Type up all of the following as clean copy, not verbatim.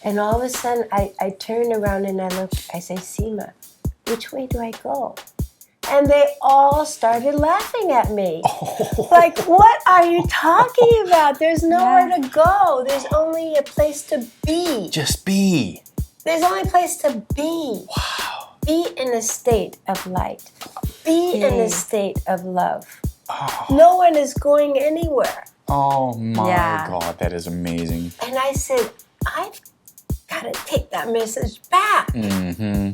And all of a sudden, I turn around and I say, Seema, which way do I go? And they all started laughing at me. Oh. Like, what are you talking about? There's nowhere to go. There's only a place to be. Just be. There's only a place to be. Wow. Be in a state of light. Be in a state of love. Oh. No one is going anywhere. Oh my God, that is amazing. And I said, I've got to take that message back. Mm-hmm.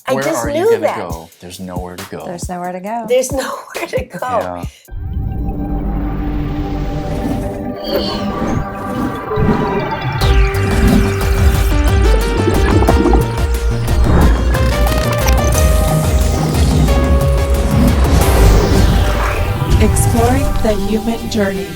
I just knew that. Go? There's nowhere to go. There's nowhere to go. There's nowhere to go. Yeah. Exploring the human journey.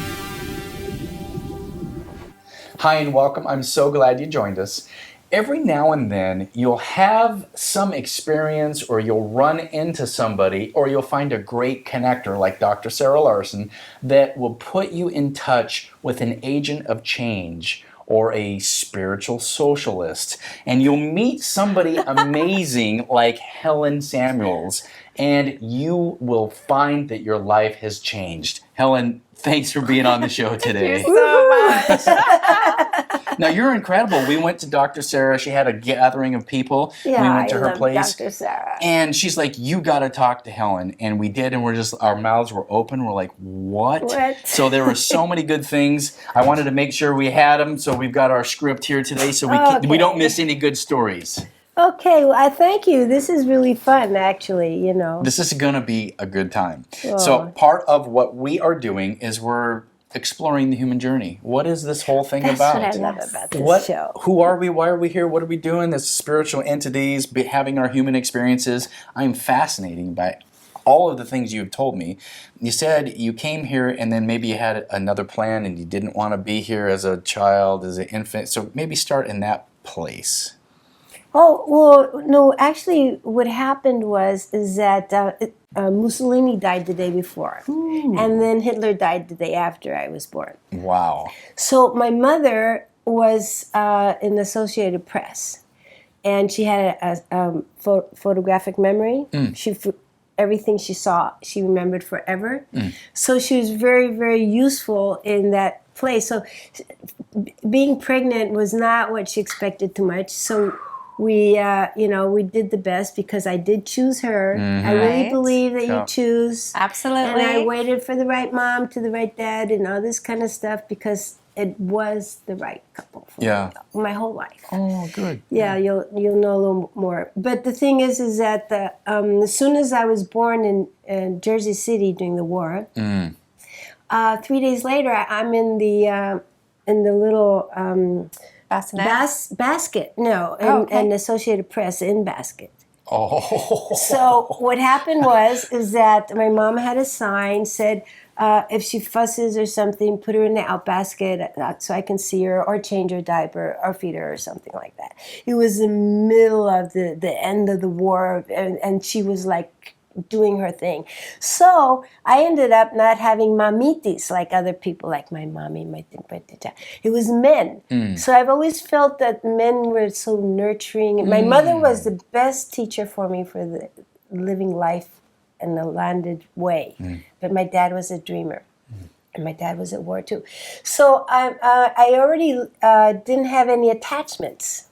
Hi and welcome. I'm so glad you joined us. Every now and then you'll have some experience or you'll run into somebody or you'll find a great connector like Dr. Sarah Larson that will put you in touch with an agent of change or a spiritual socialist. And you'll meet somebody amazing like Helen Samuels and you will find that your life has changed. Helen, thanks for being on the show today. Thank you so much. Now, you're incredible. We went to Dr. Sarah. She had a gathering of people. Yeah, we went to I her love place. Dr. Sarah. And she's like, you got to talk to Helen. And we did, and our mouths were open. We're like, what? So there were so many good things. I wanted to make sure we had them, so we've got our script here today so we don't miss any good stories. Okay, well, I thank you. This is really fun, actually, you know. This is going to be a good time. Oh. So part of what we are doing is we're exploring the human journey. What is this whole thing about? That's what I love about this show. Who are we? Why are we here? What are we doing as spiritual entities, having our human experiences? I'm fascinated by all of the things you've told me. You said you came here and then maybe you had another plan and you didn't want to be here as a child, as an infant. So maybe start in that place. Oh, well, no, actually what happened is that Mussolini died the day before. Ooh. And then Hitler died the day after I was born. Wow. So my mother was in the Associated Press, and she had a photographic memory. Everything she saw, she remembered forever. So she was very, very useful in that place. So being pregnant was not what she expected too much. So we did the best because I did choose her. Mm-hmm. I really believe that you choose. Absolutely. And I waited for the right mom to the right dad and all this kind of stuff because it was the right couple for me, my whole life. Oh, good. Yeah, you'll know a little more. But the thing is that as soon as I was born in Jersey City during the war, 3 days later I'm in the little basket. No, and Associated Press in basket. Oh. So what happened is that my mom had a sign said, if she fusses or something, put her in the outbasket so I can see her, or change her diaper, or feed her, or something like that. It was the middle of the end of the war, and she was like doing her thing. So I ended up not having mamitis like other people, like my mommy, my tita. It was men. So I've always felt that men were so nurturing. My mother was the best teacher for me for the living life in the landed way. But my dad was a dreamer. And my dad was at war too. So I already didn't have any attachments.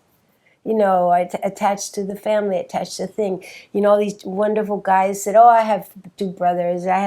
You know, attached to the family, attached to the thing. You know, all these wonderful guys said, I have 2 brothers. I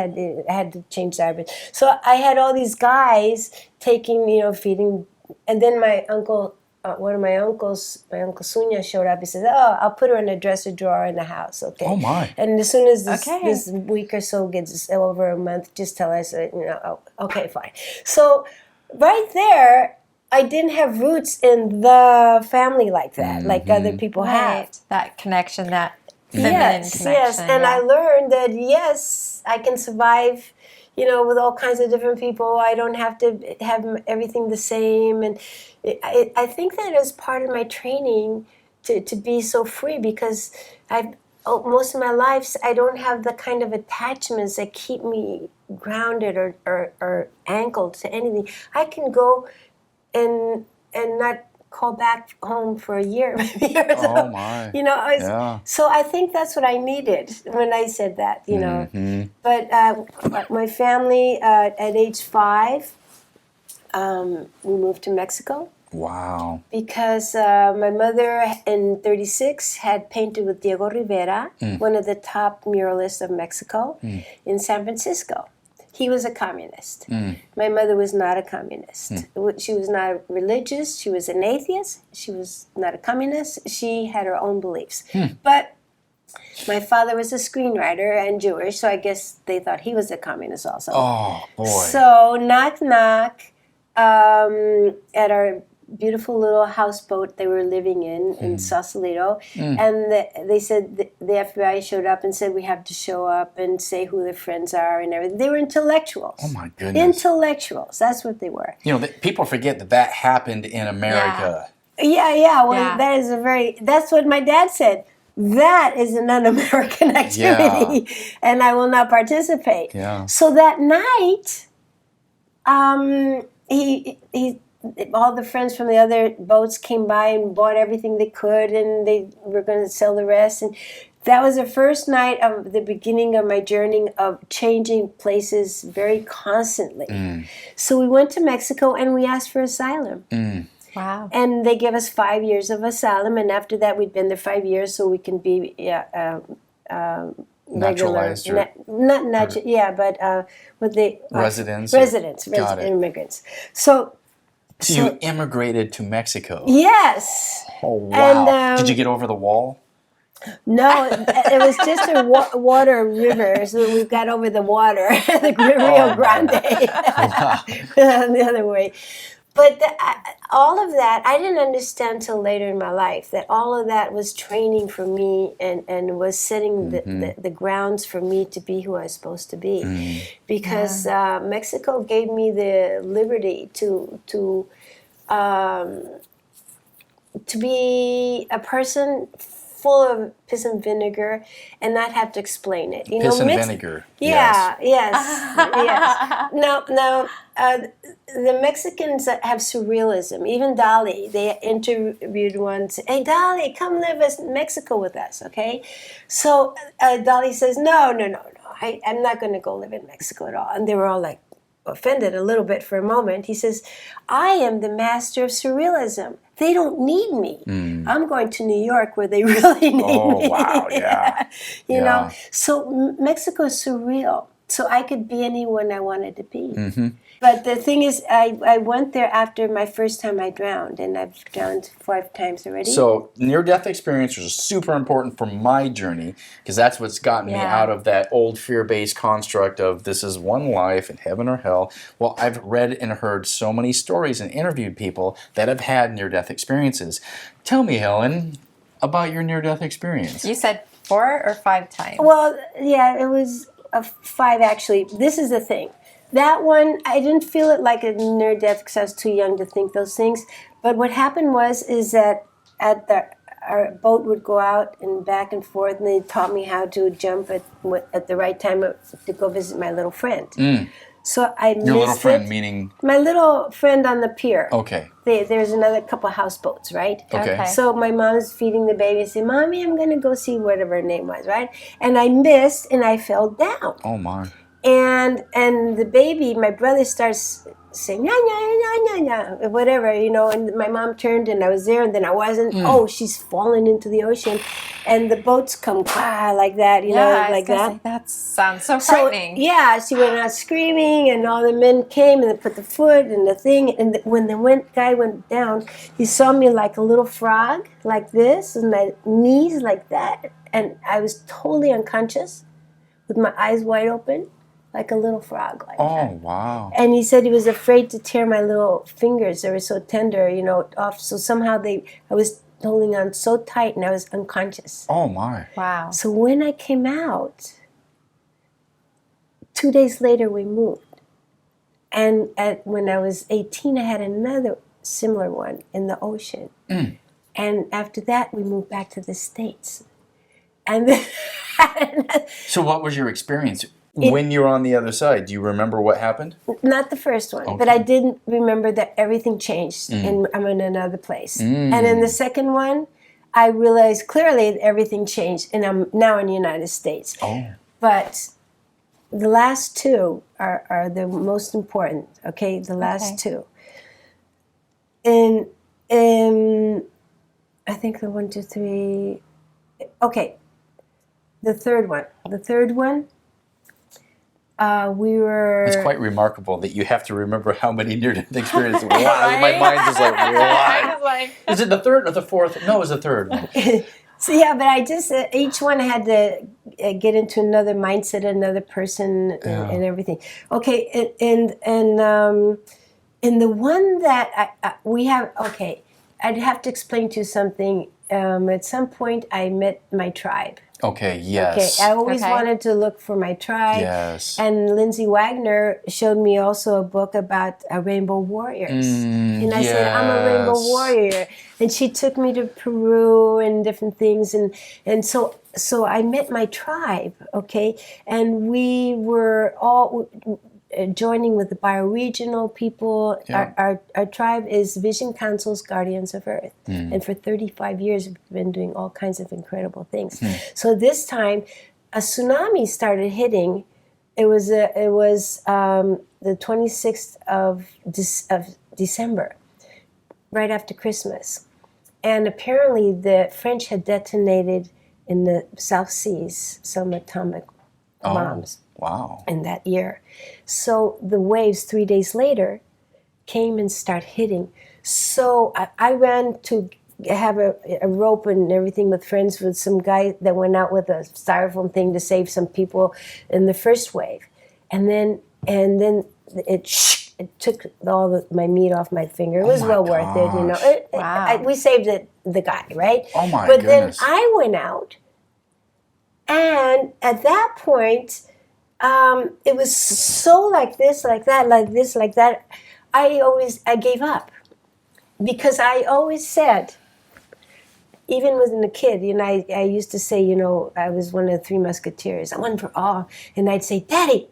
had to change diapers. So I had all these guys taking, feeding. And then my uncle, one of my uncles, my Uncle Sunya showed up. He said, I'll put her in a dresser drawer in the house, okay? Oh, my. And as soon as this week or so gets over a month, just tell us, okay, fine. So right there, I didn't have roots in the family like that, like other people have. That connection, that feminine connection. Yes, and I learned that, yes, I can survive, with all kinds of different people. I don't have to have everything the same. And I think that is part of my training to be so free, because most of my life, I don't have the kind of attachments that keep me grounded or anchored to anything. I can go and not call back home for a year, maybe. Or so. Oh my. You know, Yeah. so I think that's what I needed when I said that, you know. Mhm. But my family, at age 5, we moved to Mexico Wow. because my mother in 36 had painted with Diego Rivera, one of the top muralists of Mexico, in San Francisco. He was a communist. My mother was not a communist. She was not religious. She was an atheist. She was not a communist. She had her own beliefs. But my father was a screenwriter and Jewish, so I guess they thought he was a communist also. Oh boy. So knock knock at our beautiful little houseboat they were living in Sausalito, and they said the FBI showed up and said we have to show up and say who their friends are and everything. They were intellectuals. Oh my goodness. Intellectuals. That's what they were. You know, people forget that happened in America. Yeah. Well, Yeah. that is that's what my dad said. That is an un-American activity, and I will not participate. Yeah. So that night, he all the friends from the other boats came by and bought everything they could, and they were going to sell the rest. And that was the first night of the beginning of my journey of changing places very constantly. So we went to Mexico and we asked for asylum. Wow. And they gave us 5 years of asylum, and after that we'd been there 5 years, so we can be Naturalized regular, but what they Residents. residents, Got it. immigrants. So You immigrated to Mexico. yes, Oh wow. And, Did you get over the wall? no, it was just a water river, so we got over the water, the Rio Grande, the other way. But all of that, I didn't understand till later in my life that all of that was training for me and was setting the grounds for me to be who I was supposed to be. Because Mexico gave me the liberty to be a person full of piss and vinegar and not have to explain it. You Piss know, and vinegar. Yeah, yes. Now, the Mexicans have surrealism. Even Dali, they interviewed one, hey, Dali, come live in Mexico with us, okay? So Dali says, no, I'm not going to go live in Mexico at all. And they were all like offended a little bit for a moment. He says, I am the master of surrealism. They don't need me. I'm going to New York where they really need me. Oh wow, yeah. You know, so Mexico is surreal. So I could be anyone I wanted to be. But the thing is, I went there after my first time I drowned, and I've drowned 5 times already. So near-death experiences are super important for my journey because that's what's gotten me out of that old fear-based construct of this is one life in heaven or hell. Well, I've read and heard so many stories and interviewed people that have had near-death experiences. Tell me, Helen, about your near-death experience. You said 4 or 5 times? Well, yeah, it was 5 actually. This is the thing. That one, I didn't feel it like a near death because I was too young to think those things. But what happened is that our boat would go out and back and forth, and they taught me how to jump at the right time to go visit my little friend. So I missed Your little friend, it. meaning? My little friend on the pier. Okay. There's another couple houseboats, right? Okay. So my mom's feeding the baby. I say, Mommy, I'm going to go see whatever her name was, right? And I missed, and I fell down. Oh, my. And the baby, my brother starts saying, nya, nya, nya, nya, nya, whatever, you know, and my mom turned and I was there and then I wasn't. Oh, she's fallen into the ocean. And the boats come like that, you know, like that. That sounds so frightening. She went out screaming and all the men came and they put the foot and the thing. And when the guy went down, he saw me like a little frog, like this, and my knees like that. And I was totally unconscious with my eyes wide open. Like a little frog like that. Oh, wow. And he said he was afraid to tear my little fingers. They were so tender, you know, off. So somehow I was holding on so tight and I was unconscious. Oh, my. Wow. So when I came out, 2 days later we moved. And when I was 18, I had another similar one in the ocean. And after that, we moved back to the States. And then So what was your experience? When you're on the other side, do you remember what happened? Not the first one, but I did remember that everything changed and I'm in another place. And in the second one, I realized clearly that everything changed and I'm now in the United States. But the last two are the most important, okay? The last two. In I think the 1, 2, 3, okay. The third one, we were... It's quite remarkable that you have to remember how many near-death experiences. Wow, my mind's just like, what? Is it the third or the fourth? No, it was the third one. So yeah, but I just, each one I had to get into another mindset, another person and everything. Okay, and in the one that we have, okay, I'd have to explain to you something. At some point I met my tribe. Okay, yes. Okay, I always wanted to look for my tribe. Yes. And Lindsay Wagner showed me also a book about rainbow warriors. And I said, I'm a rainbow warrior. And she took me to Peru and different things. And so I met my tribe, okay? And we were all joining with the bioregional people. Our tribe is Vision Council's Guardians of Earth. And for 35 years, we've been doing all kinds of incredible things. So this time, a tsunami started hitting. It was the 26th of December, right after Christmas. And apparently the French had detonated in the South Seas some atomic bombs. Wow. In that year. So the waves 3 days later came and start hitting. So I ran to have a rope and everything with friends with some guy that went out with a styrofoam thing to save some people in the first wave. And then it took all my meat off my finger. It was well worth it, you know. Wow. We saved the guy, right? Oh my But goodness. then I went out, and at that point, it was so like this, like that, like this, like that. I gave up because I always said, even when a kid, you know, I used to say, you know, I was one of the 3 Musketeers. I won for all. And I'd say, Daddy,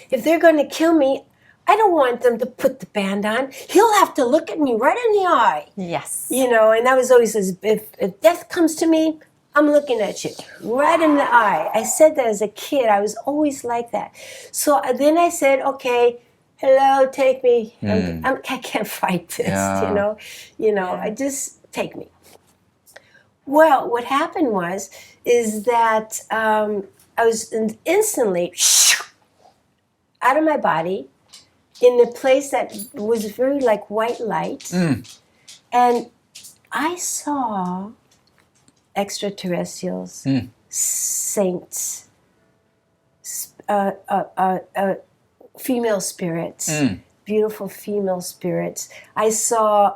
if they're going to kill me, I don't want them to put the band on. He'll have to look at me right in the eye. Yes. You know, and that was always, if death comes to me, I'm looking at you right in the eye. I said that as a kid. I was always like that. So then I said, okay, hello, take me. I can't fight this, you know. I just take me. Well, what happened is that I was instantly out of my body in a place that was very like white light. And I saw extraterrestrials, saints, female spirits, beautiful female spirits. I saw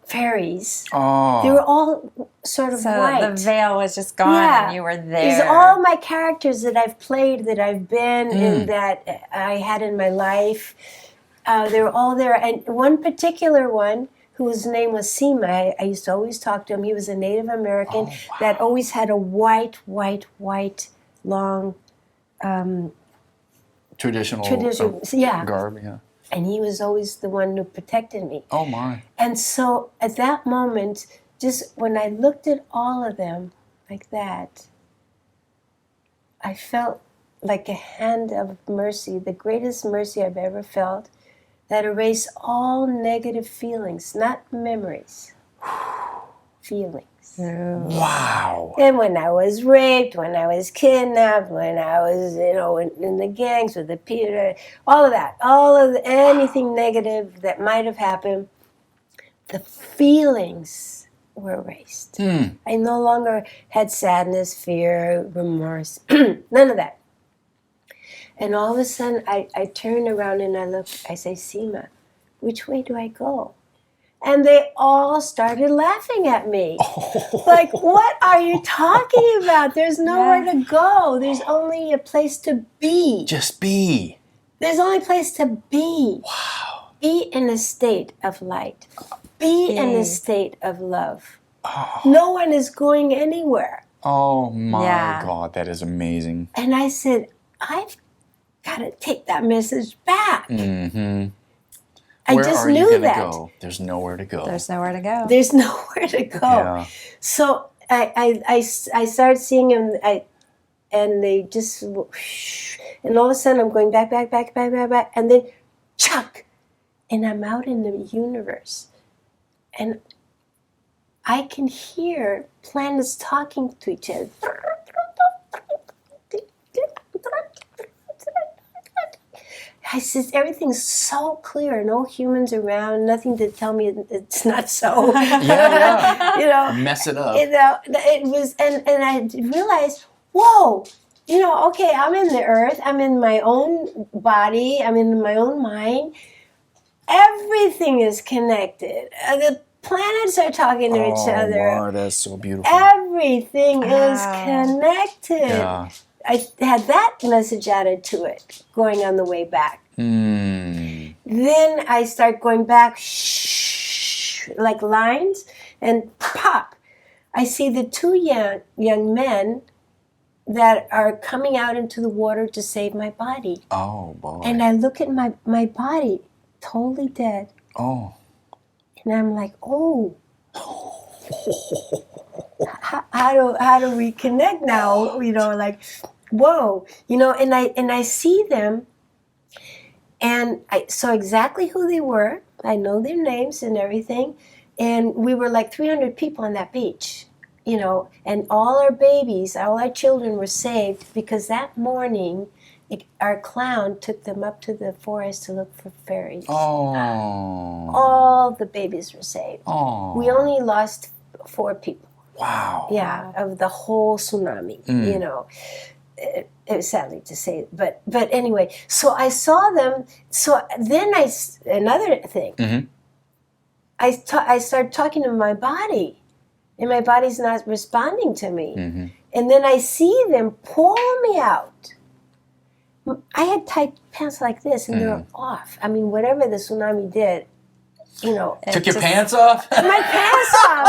fairies. They were all sort of white. The veil was just gone and you were there. These are all my characters that I've played, that I've been, and that I had in my life. They were all there. And one particular one, whose name was Seema. I used to always talk to him. He was a Native American that always had a white, long... Traditional garb, And he was always the one who protected me. Oh, my. And so at that moment, just when I looked at all of them like that, I felt like a hand of mercy, the greatest mercy I've ever felt, that erased all negative feelings, not memories, feelings. Wow. And when I was raped, when I was kidnapped, when I was, in the gangs with the Peter, all of that, anything negative that might have happened, the feelings were erased. I no longer had sadness, fear, remorse, none of that. And all of a sudden, I turn around and I look, I say, Seema, which way do I go? And they all started laughing at me. Like, what are you talking about? There's nowhere to go. There's only a place to be. Just be. There's only a place to be. Wow. Be in a state of light. Be in a state of love. No one is going anywhere. Oh, my God. That is amazing. And I said, I've got to take that message back. Mm-hmm. I Where just are you knew gonna that. go? There's nowhere to go. There's nowhere to go. There's nowhere to go. Yeah. So I started seeing them, and they just, and all of a sudden I'm going back, and then, chuck, and I'm out in the universe. And I can hear planets talking to each other. I said, everything's so clear. No humans around. Nothing to tell me it's not so. Yeah. You know, Mess it up. you know, it was, and I realized, whoa, you know, okay, I'm in the earth. I'm in my own body. I'm in my own mind. Everything is connected. The planets are talking to each other. Wow, that's so beautiful. Everything is connected. Yeah. I had that message added to it going on the way back. Mm. Then I start going back, like lines, and pop. I see the two young men that are coming out into the water to save my body. Oh, boy. And I look at my body, totally dead. Oh. And I'm like, oh. How do we connect now? You know, like, whoa. You know, and I see them, and I saw exactly who they were. I know their names and everything. And we were like 300 people on that beach, you know, and all our babies, all our children were saved because that morning our clown took them up to the forest to look for fairies. Oh. All the babies were saved. Oh. We only lost 4 people. Wow. Yeah, of the whole tsunami, you know. It was sadly to say, but anyway, so I saw them. So then another thing, Mm-hmm. I started talking to my body, and my body's not responding to me. Mm-hmm. And then I see them pull me out. I had tight pants like this, and they're off. I mean, whatever the tsunami did, you know. Took your pants off? My pants off,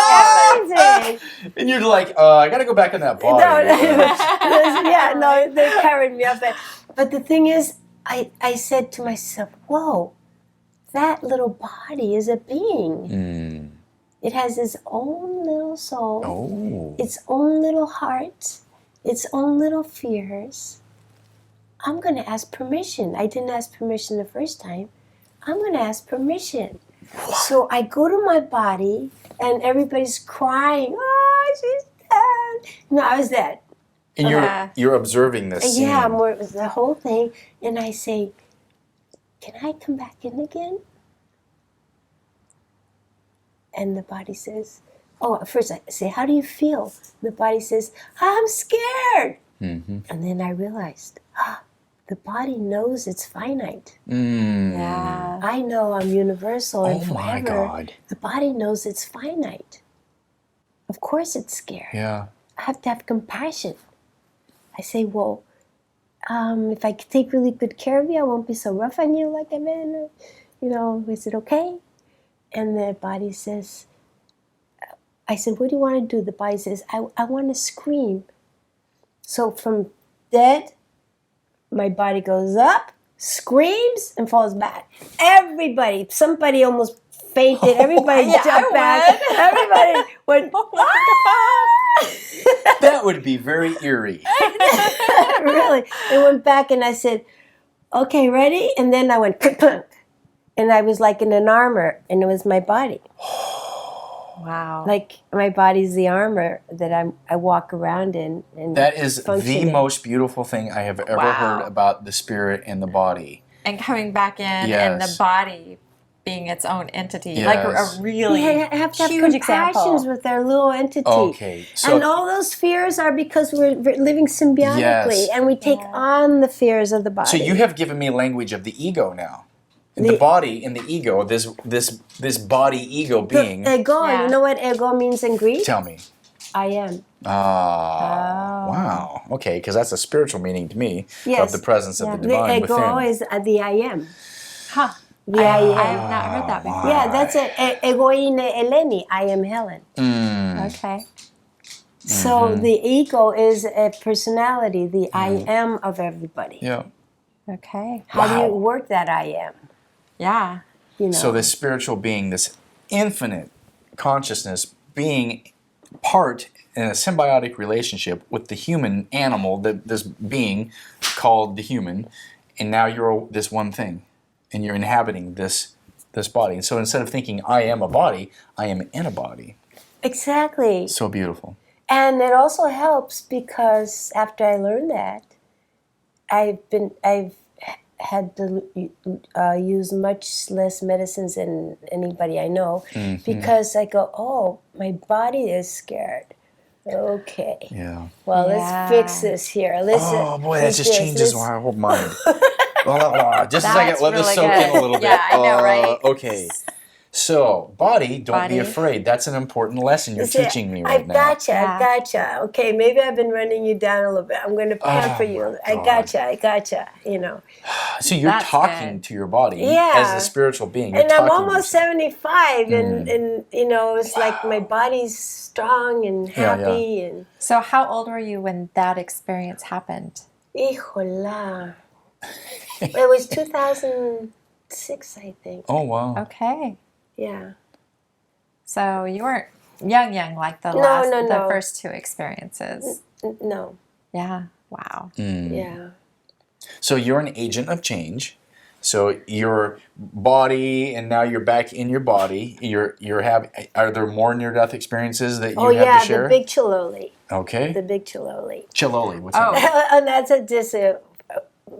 everything. And you're like, I got to go back in that body. No, they carried me up. But the thing is, I said to myself, whoa, that little body is a being. Mm. It has its own little soul, Oh. its own little heart, its own little fears. I'm going to ask permission. I didn't ask permission the first time. I'm going to ask permission. So I go to my body, and everybody's crying. Oh, she's dead. No, I was dead. And you're observing this scene. Yeah, the whole thing. And I say, can I come back in again? And the body says, first I say, how do you feel? The body says, I'm scared. Mm-hmm. And then I realized, the body knows it's finite. Mm. Yeah. I know I'm universal and Oh forever. my God. The body knows it's finite. Of course it's scared. Yeah. I have to have compassion. I say, well, if I take really good care of you, I won't be so rough on you like I've been. You know, is it okay? And the body says, I said, what do you want to do? The body says, I want to scream. So from dead, my body goes up, screams, and falls back. Everybody, somebody almost fainted. Everybody jumped back. Everybody went, That would be very eerie. really. It went back, and I said, okay, ready? And then I went, and I was like in an armor, and it was my body. Wow. Like my body's the armor that I walk around in. And That is the functioning. most beautiful thing I have ever heard about the spirit and the body. And coming back in, and the Yes. body being its own entity, Yes. like a really We have to have huge compassion example. with our little entity. Okay. So And all those fears are because we're living symbiotically, Yes. and we take on the fears of the body. So you have given me language of the ego now. The body and the ego, this body ego being. Ego, Yeah. you know what ego means in Greek? Tell me. I am. Wow. Okay, because that's a spiritual meaning to me Yes. of the presence of the The divine ego within. is the I am. Huh. The I am. I have not heard that before. Yeah, that's it. Ego in Eleni. I am Helen. Mm. Okay. So the ego is a personality, the I am of everybody. Yeah. Okay. How do you Wow. work that I am? Yeah. You know. So this spiritual being, this infinite consciousness being part in a symbiotic relationship with the human animal, this being called the human, and now you're this one thing, and you're inhabiting this body. And so instead of thinking I am a body, I am in a body. Exactly. So beautiful. And it also helps because after I learned that, I've had to use much less medicines than anybody I know because I go, oh, my body is scared. Okay. Yeah. Well, Yeah. let's fix this here. Listen. Oh boy, that just changes my whole mind. Just a second, That's let this really soak in a good. little bit. Yeah, I know, right? Okay. So, body, don't be Body. afraid. That's an important lesson you're teaching me right I now. gotcha, Yeah. I gotcha. Okay, maybe I've been running you down a little bit. I'm going to pamper Oh, you. my I gotcha, you know. So you're That's talking good. to your body Yeah. as a spiritual being. You're And I'm talking to almost yourself. 75, and you know, it's like my body's strong and Yeah, yeah. happy and So how old were you when that experience happened? híjola. It was 2006, I think. Oh, wow. Okay. Yeah. So you weren't young like the No. first two experiences. No. Yeah. Wow. Yeah. So you're an agent of change. So your body, and now you're back in your body. You're having. Are there more near-death experiences that you Oh have yeah, to share? the big chiloli. Okay. The big chiloli. Chiloli. What's Oh. that? And that's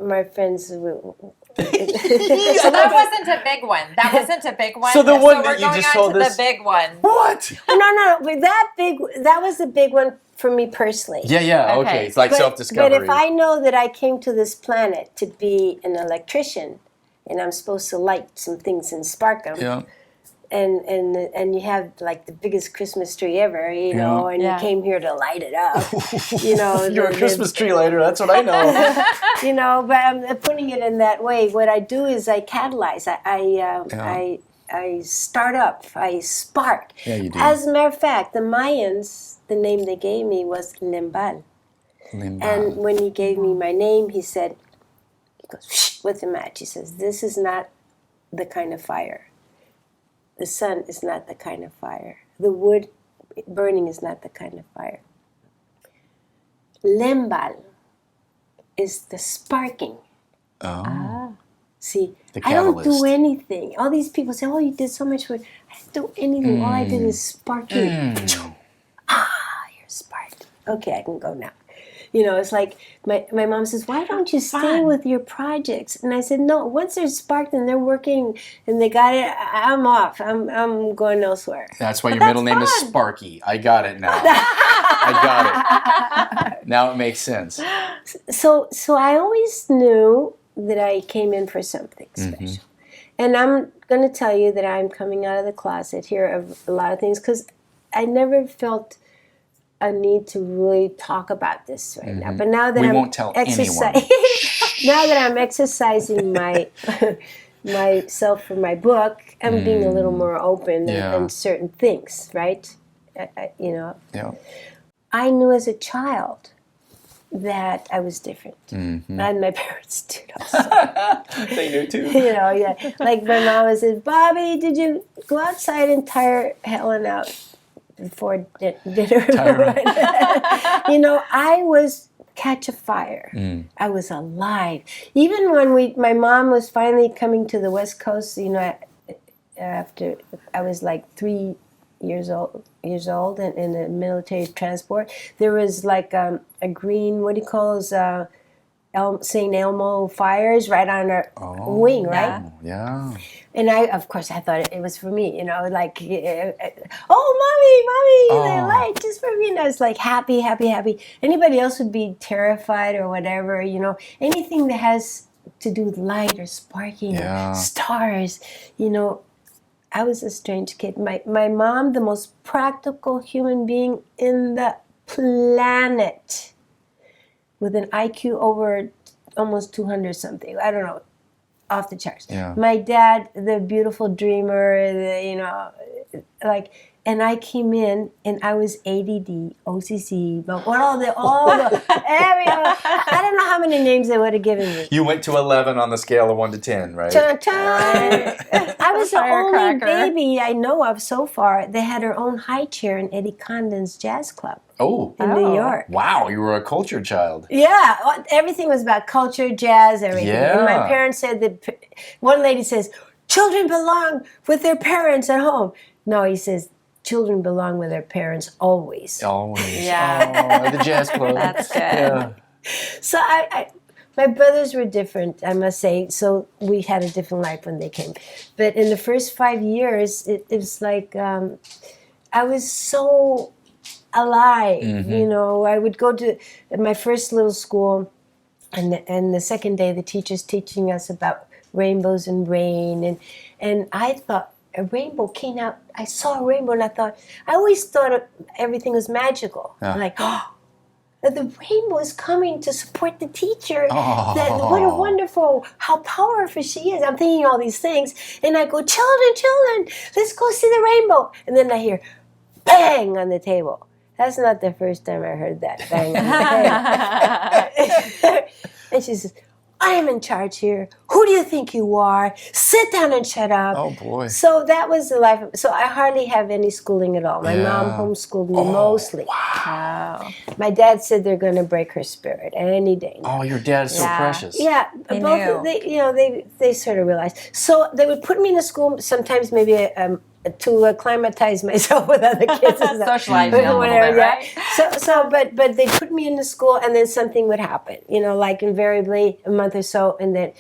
my friends. So that wasn't a big one. That wasn't a big one. So the one we're that you going just on told to us- the big one. What? No, but that was the big one for me personally. Yeah. Okay. Okay. It's like But self-discovery. if I know that I came to this planet to be an electrician, and I'm supposed to light some things and spark them, Yeah. and you have like the biggest Christmas tree ever, you know, and Yeah. you came here to light it up, you know. You're a Christmas tree lighter. That's what I know. You know, but I'm putting it in that way. What I do is I catalyze. I start up. I spark. Yeah, you do. As a matter of fact, the Mayans, the name they gave me was Limbal. And when he gave me my name, he said, he goes, "Shh," with the match. He says, this is not the kind of fire. The sun is not the kind of fire. The wood burning is not the kind of fire. Limbal is the sparking. Oh. See, The I don't catalyst. do anything. All these people say, oh, you did so much work. I didn't do anything. All I did is spark you. You're sparked. Okay, I can go now. You know, it's like my mom says, why don't you stay Fun. with your projects? And I said, no, once they're sparked and they're working and they got it, I'm off. I'm going elsewhere. That's why your that's middle name is fun. Sparky. I got it now. I got it. Now it makes sense. So I always knew that I came in for something special. And I'm going to tell you that I'm coming out of the closet here of a lot of things because I never felt a need to really talk about this right now. But now that We I'm won't tell anyone. now that I'm exercising my myself for my book, I'm being a little more open Yeah. and certain things, right? You know, Yeah. I knew as a child that I was different. And my parents did also. They knew too. You know, yeah. Like my mom would say, Bobby, did you go outside and tire Helen out before dinner? You know, I was catch a fire. I was alive. Even when my mom was finally coming to the West Coast, you know, after I was like 3 years old and in the military transport, there was like a green, what do you call those, St. Elmo fires right on our wing, right? Yeah. And of course, I thought it was for me, you know, like, oh, mommy, the light just for me. And I was like happy. Anybody else would be terrified or whatever, you know, anything that has to do with light or sparking, or stars, you know. I was a strange kid. My mom, the most practical human being in the planet, with an IQ over almost 200 something. I don't know, off the charts. Yeah. My dad, the beautiful dreamer, you know, like and I came in, and I was ADD, OCC, but all the I don't know how many names they would have given me. You went to 11 on the scale of 1 to 10, right? I was the only Firecracker. baby I know of so far that had her own high chair in Eddie Condon's jazz club Oh, in New York. wow, you were a cultured child. Yeah, everything was about culture, jazz, everything. And my Yeah. parents said that, one lady says, children belong with their parents at home. No, he says, children belong with their parents always. Always. Yeah. Oh, the jazz club. That's good. Yeah. So my brothers were different, I must say. So we had a different life when they came. But in the first 5 years, it was like I was so alive. You know, I would go to my first little school, and the second day, the teacher's teaching us about rainbows and rain, and I thought a rainbow came out. I saw a rainbow, and I always thought everything was magical. Like, oh, the rainbow is coming to support the teacher. What a wonderful, how powerful she is. I'm thinking all these things, and I go, children, let's go see the rainbow. And then I hear, bang on the table. That's not the first time I heard that bang on the table. And she says, I am in charge here. Who do you think you are? Sit down and shut up. Oh, boy. So that was the life. So I hardly have any schooling at all. My mom homeschooled me mostly. Wow. My dad said they're going to break her spirit any day now. Oh, your dad is so Yeah. precious. Yeah, They both knew. they sort of realized. So they would put me in a school sometimes maybe to acclimatize myself with other kids. And stuff. Socialize you a little bit, right? But they put me in the school, and then something would happen. You know, like invariably a month or so, and then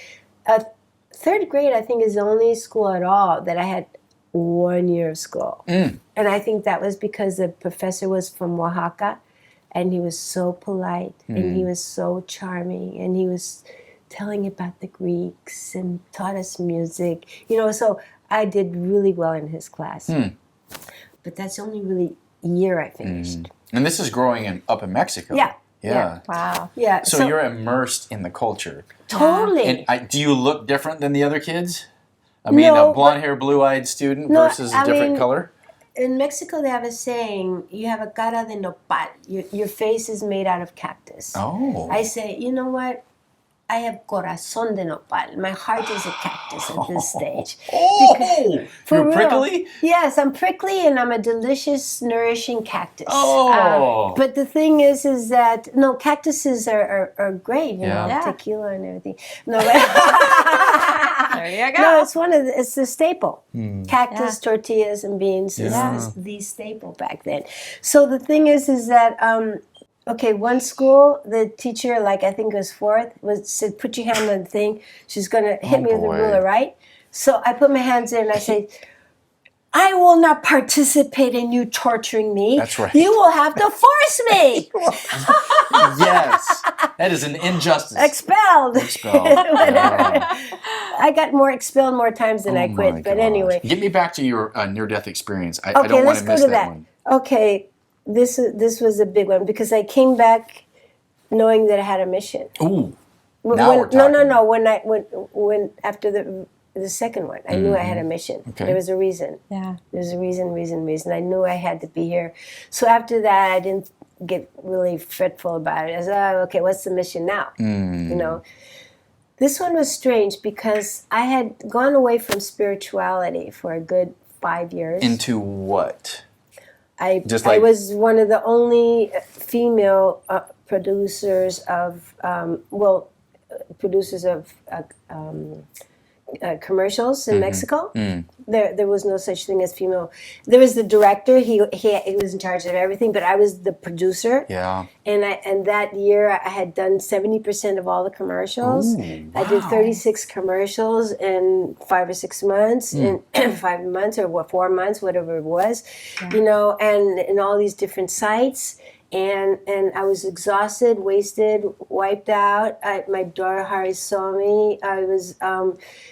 third grade I think is the only school at all that I had 1 year of school, and I think that was because the professor was from Oaxaca, and he was so polite, and he was so charming, and he was telling about the Greeks and taught us music. You know, so I did really well in his class. But that's the only really year I finished. And this is growing up in Mexico. Yeah. Yeah. Wow. Yeah. So you're immersed in the culture. totally. And do you look different than the other kids? I mean, No, a blonde-haired, blue-eyed student No, versus I a different mean- color? In Mexico, they have a saying, you have a cara de nopal. Your face is made out of cactus. Oh. I say, you know what? I have corazón de nopal. My heart is a cactus at this stage. Oh! For You're real. prickly? Yes, I'm prickly, and I'm a delicious, nourishing cactus. Oh! But the thing is that no, cactuses are great, you know, Yeah. tequila and everything. No, There you go. no, it's the staple. Cactus, Yeah. tortillas, and beans Yeah. is the staple back then. So the thing is that okay, one school, the teacher, like I think it was fourth, said, put your hand on the thing. She's gonna hit me with a boy. ruler, right? So I put my hands in and I say, I will not participate in you torturing me. That's right. You will have to force me. Yes. That is an injustice. Expelled. Expelled. Whatever. I got expelled more times than I Oh quit. my But gosh. anyway. Get me back to your near-death experience. I Okay, don't want let's to go miss to that that. one. Okay, this was a big one because I came back knowing that I had a mission. Ooh. When- Now we're talking. No. When after the second one, I knew I had a mission. Okay. There was a reason. Yeah. There's a reason. I knew I had to be here. So after that, I didn't get really fretful about it. I said, oh, okay, what's the mission now? You know. This one was strange because I had gone away from spirituality for a good 5 years. Into what? I Just I like- was one of the only female producers of commercials in Mexico. There was no such thing as female. There was the director. He was in charge of everything, but I was the producer. Yeah. And that year I had done 70% of all the commercials. Ooh, I did 36 commercials in 5 or 6 months, in 5 months or 4 months, whatever it was, you know, and in all these different sites. And I was exhausted, wasted, wiped out. My daughter Hari saw me. I was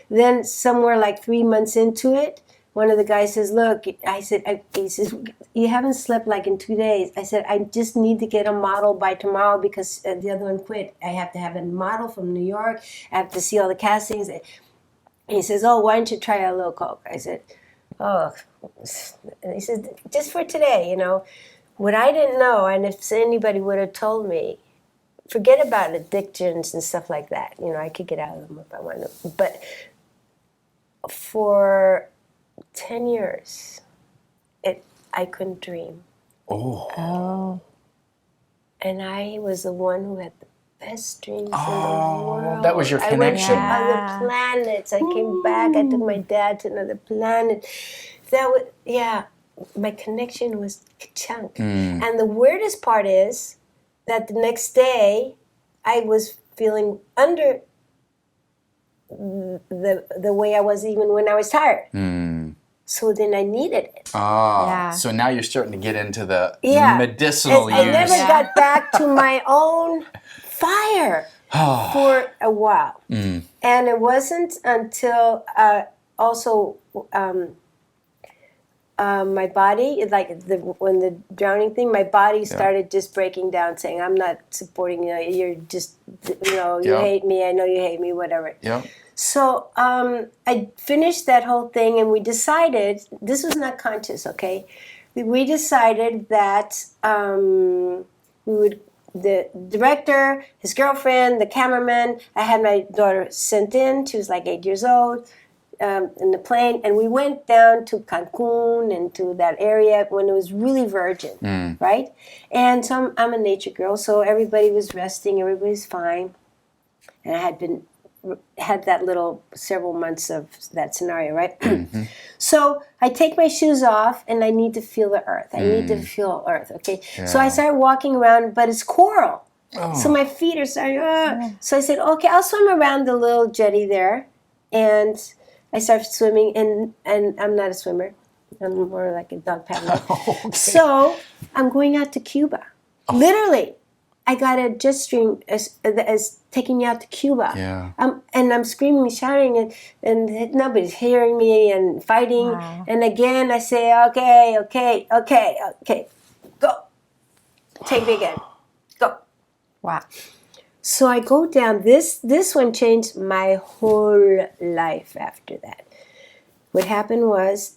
then somewhere like 3 months into it. One of the guys says, "Look," I said, he says, "You haven't slept like in 2 days." I said, "I just need to get a model by tomorrow because the other one quit. I have to have a model from New York. I have to see all the castings." And he says, "Oh, why don't you try a little coke?" I said, Oh, he said, just for today, what I didn't know, and if anybody would have told me, forget about addictions and stuff like that. I could get out of them if I wanted to. But for 10 years, I couldn't dream. Oh. And I was the one who had the best dreams in the world. That was your connection. I went to other planets. I came back. I took my dad to another planet. My connection was chunk. And the weirdest part is that the next day I was feeling under the way I was even when I was tired. So then I needed it. So now you're starting to get into the medicinal use. I never got back to my own fire for a while. And it wasn't until also my body, when the drowning thing, my body started just breaking down, saying, I'm not supporting you. You're just, you hate me. I know you hate me, whatever. Yeah. So I finished that whole thing, and we decided, this was not conscious, okay? We decided that the director, his girlfriend, the cameraman, I had my daughter sent in. She was like 8 years old, in the plane, and we went down to Cancun and to that area when it was really virgin, right? And so I'm a nature girl, so everybody was resting, everybody's fine. And I had that little several months of that scenario, right? So I take my shoes off and I need to feel the earth. I need to feel earth, okay? Yeah. So I started walking around, but it's coral. So my feet are starting, So I said, okay, I'll swim around the little jetty there. And I started swimming, and I'm not a swimmer. I'm more like a dog paddler. So I'm going out to Cuba. Literally. I got a jet stream as taking me out to Cuba. Yeah. And I'm screaming, shouting, and nobody's hearing me and fighting. Wow. And again, I say, okay, go. Take me again. Go. Wow. So I go down. This one changed my whole life after that. What happened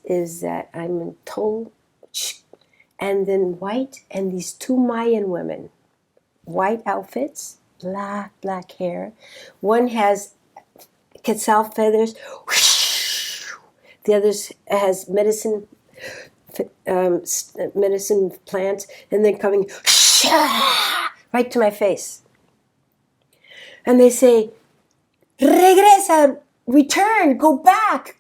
is that I'm in total, and then white, and these two Mayan women, white outfits, black hair. One has quetzal feathers. The other has medicine plants, and then coming right to my face. And they say, regresa, return, go back.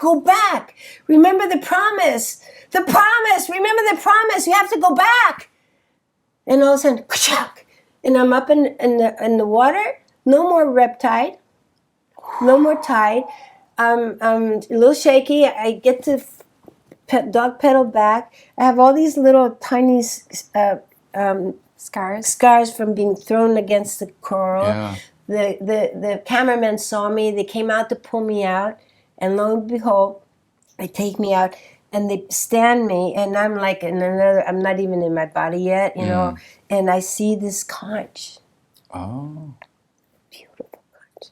Remember the promise, remember the promise, you have to go back. And all of a sudden, and I'm up in the water, no more riptide, no more tide. I'm a little shaky. I get to dog pedal back. I have all these little tiny scars from being thrown against the coral. Yeah. The cameramen saw me. They came out to pull me out, and lo and behold, they take me out. And they stand me, and I'm like in another, I'm not even in my body yet, and I see this conch. Oh. Beautiful conch.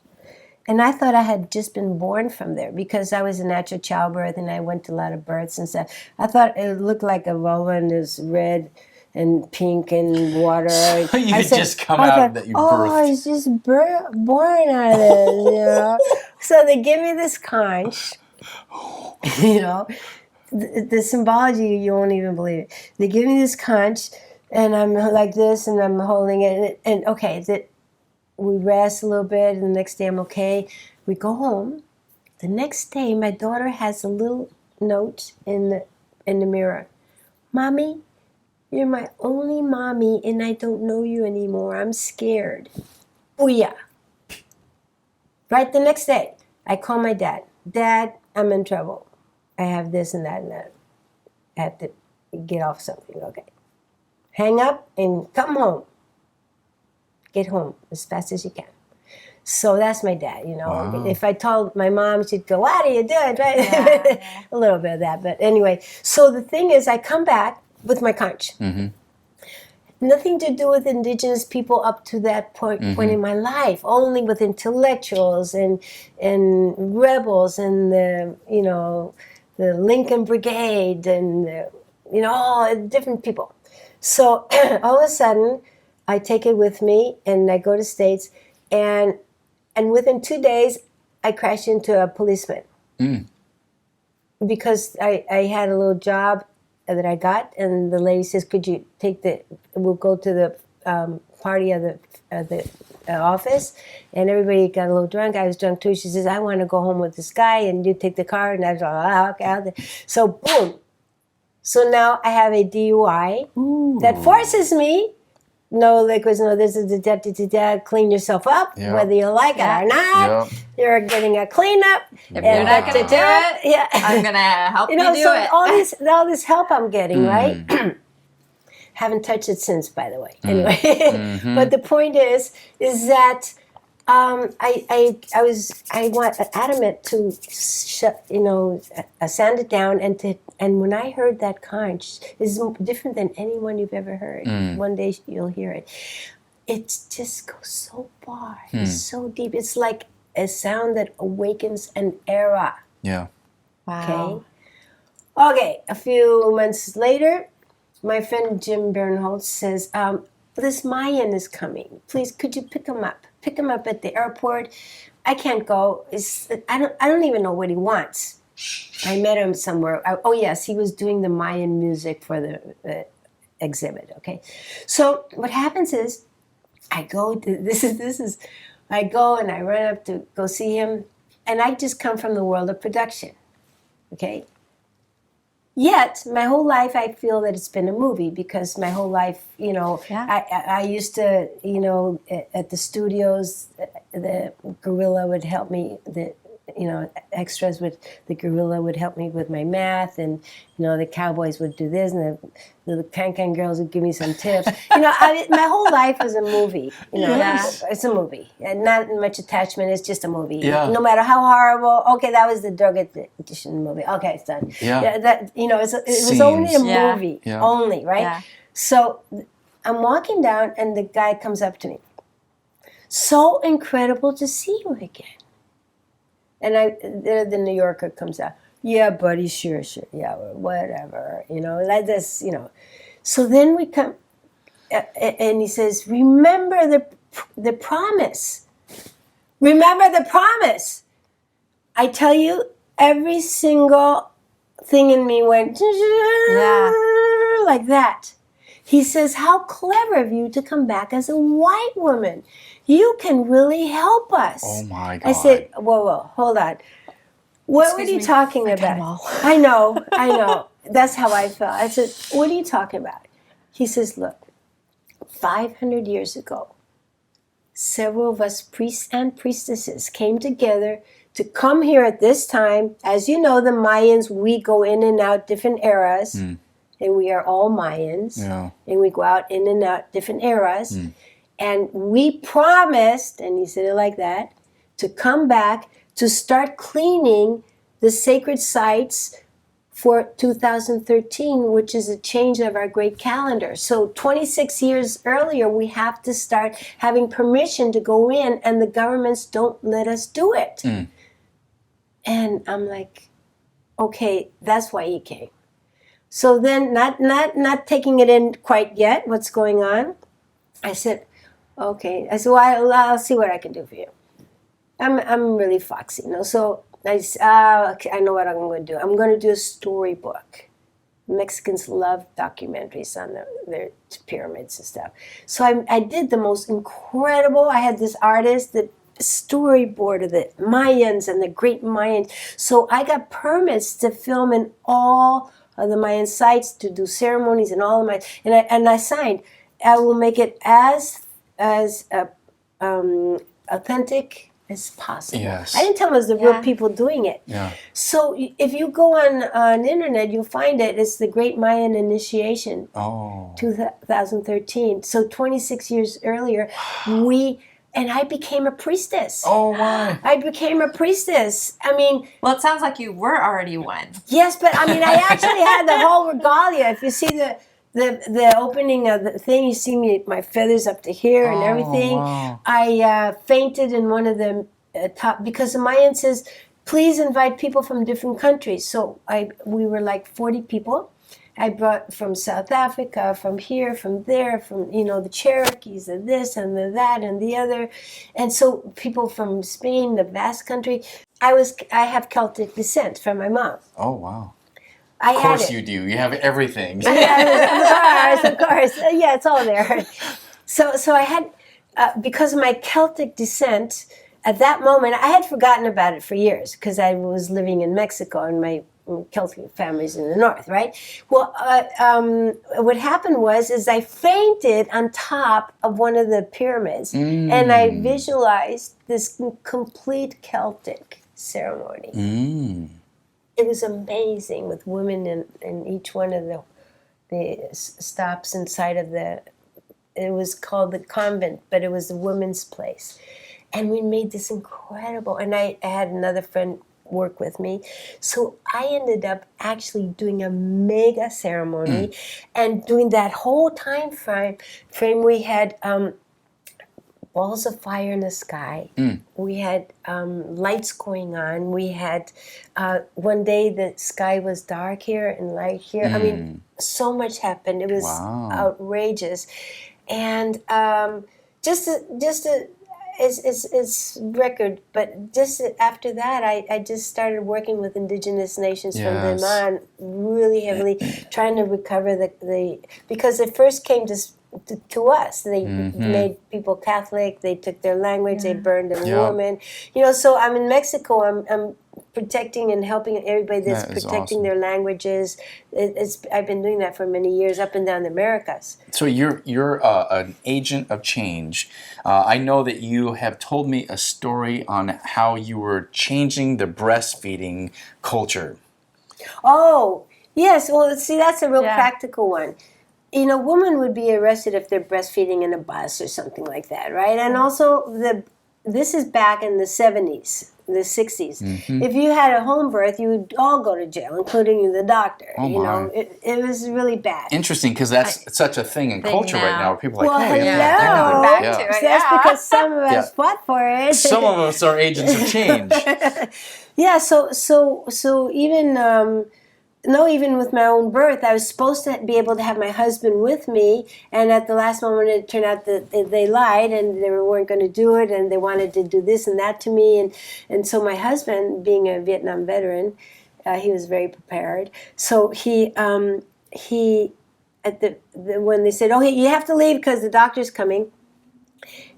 And I thought I had just been born from there because I was a natural childbirth and I went to a lot of births and stuff. I thought it looked like a vulva and it was red and pink and water. So you had just come out that you birthed. Oh, I was just born out of this, So they give me this conch, The symbology, you won't even believe it. They give me this conch, and I'm like this, and I'm holding it, and we rest a little bit, and the next day I'm okay. We go home. The next day, my daughter has a little note in the mirror. Mommy, you're my only mommy, and I don't know you anymore. I'm scared. Booyah. Right the next day, I call my dad. Dad, I'm in trouble. I have this and that and that. I have to get off something. Okay. Hang up and come home. Get home as fast as you can. So that's my dad, Wow. If I told my mom, she'd go, what are you doing? Right? Yeah. A little bit of that. But anyway, so the thing is, I come back with my conch. Mm-hmm. Nothing to do with indigenous people up to that point in my life. Only with intellectuals and rebels and the Lincoln Brigade and all different people. So all of a sudden, I take it with me and I go to States, and within 2 days, I crash into a policeman because I had a little job that I got, and the lady says, "Could you we'll go to the party of the office," and everybody got a little drunk. I was drunk too. She says, "I want to go home with this guy, and you take the car." And I was like, okay. So boom. So now I have a DUI that forces me. No liquids, no this is the clean yourself up, whether you like it or not. You're getting a cleanup. If you're not going to do it, I'm going to help you do it. All this help I'm getting, right? Haven't touched it since, by the way. Anyway, but the point is that I was adamant to sand it down, and when I heard that conch, is different than anyone you've ever heard. One day you'll hear it. It just goes so far, it's so deep. It's like a sound that awakens an era. Yeah. Wow. Okay. A few months later, my friend Jim Bernholtz says, "This Mayan is coming. Please, could you pick him up? Pick him up at the airport. I can't go. I don't even know what he wants." I met him somewhere. Oh yes, he was doing the Mayan music for the exhibit. Okay, so what happens is, I go to I go and I run up to go see him, and I just come from the world of production. Okay. Yet, my whole life, I feel that it's been a movie, because my whole life, I used to, at the studios, the gorilla would help me, extras the gorilla would help me with my math, and, the cowboys would do this, and the Cancun girls would give me some tips. My whole life was a movie, It's a movie. And not much attachment, it's just a movie. Yeah. No matter how horrible, okay, that was the drug addiction movie. Okay, it's done. Yeah. It was only a movie, only, right? Yeah. So I'm walking down, and the guy comes up to me. "So incredible to see you again." And the New Yorker comes out. "Yeah, buddy, sure, yeah, whatever, like this, So then we come, and he says, "Remember the promise. Remember the promise." I tell you, every single thing in me went like that. He says, "How clever of you to come back as a white woman. You can really help us." Oh my God. I said, whoa, hold on. What were you talking about? I know. That's how I felt. I said, "What are you talking about?" He says, "Look, 500 years ago, several of us priests and priestesses came together to come here at this time. As you know, the Mayans, we go in and out different eras, and we are all Mayans, and we go out in and out different eras. And we promised," and he said it like that, "to come back to start cleaning the sacred sites for 2013, which is a change of our great calendar. So 26 years earlier, we have to start having permission to go in, and the governments don't let us do it." And I'm like, okay, that's why he came. So then, not taking it in quite yet, what's going on, I said, okay. I said, "Well, I'll see what I can do for you." I'm really foxy, So I said, okay, I know what I'm going to do. I'm going to do a storybook. Mexicans love documentaries on their pyramids and stuff. So I did the most incredible. I had this artist that storyboard of the Mayans and the great Mayans. So I got permits to film in all of the Mayan sites, to do ceremonies and all of my, and I signed. I will make it as authentic as possible. Yes. I didn't tell them it was the real people doing it. Yeah. So if you go on the internet, you'll find it. It's the Great Mayan Initiation, 2013. So 26 years earlier, and I became a priestess. Oh, my. I became a priestess. I mean... Well, it sounds like you were already one. Yes, but I mean, I actually had the whole regalia. If you see the opening of the thing, you see my feathers up to here and everything. Wow. I fainted in one of the top, because the Mayan says, please invite people from different countries. So we were like 40 people. I brought from South Africa, from here, from there, from, the Cherokees and this and the that and the other. And so people from Spain, the Basque Country. I have Celtic descent from my mom. Oh, wow. Of course you do. You have everything. Yeah, of course. Yeah, it's all there. So I had, because of my Celtic descent, at that moment, I had forgotten about it for years because I was living in Mexico and my Celtic family's in the north, right? Well, what happened was I fainted on top of one of the pyramids, and I visualized this complete Celtic ceremony. It was amazing with women in each one of the stops inside of it was called the convent, but it was the women's place. And we made this incredible, and I had another friend work with me. So I ended up actually doing a mega ceremony, and during that whole time frame we had balls of fire in the sky. We had lights going on. We had one day the sky was dark here and light here. I mean, so much happened. It was outrageous. And it's record, but just after that, I just started working with indigenous nations from then on, really heavily, trying to recover the because it first came to us. They made people Catholic. They took their language. They burned a woman. So I'm in Mexico. I'm protecting and helping everybody that's protecting their languages. I've been doing that for many years, up and down the Americas. So you're an agent of change. I know that you have told me a story on how you were changing the breastfeeding culture. Oh, yes. Well, see, that's a real practical one. Women would be arrested if they're breastfeeding in a bus or something like that, right? And also, this is back in the 70s, the 60s. If you had a home birth, you would all go to jail, including the doctor. It was really bad. Interesting, because that's such a thing in culture right now, where people are like, hello. They're going back to it. That's because some of us fought for it. Some of us are agents of change. So even... even with my own birth, I was supposed to be able to have my husband with me, and at the last moment it turned out that they lied and they weren't going to do it, and they wanted to do this and that to me, and so my husband, being a Vietnam veteran, he was very prepared. So he at when they said, "Oh, you have to leave because the doctor's coming,"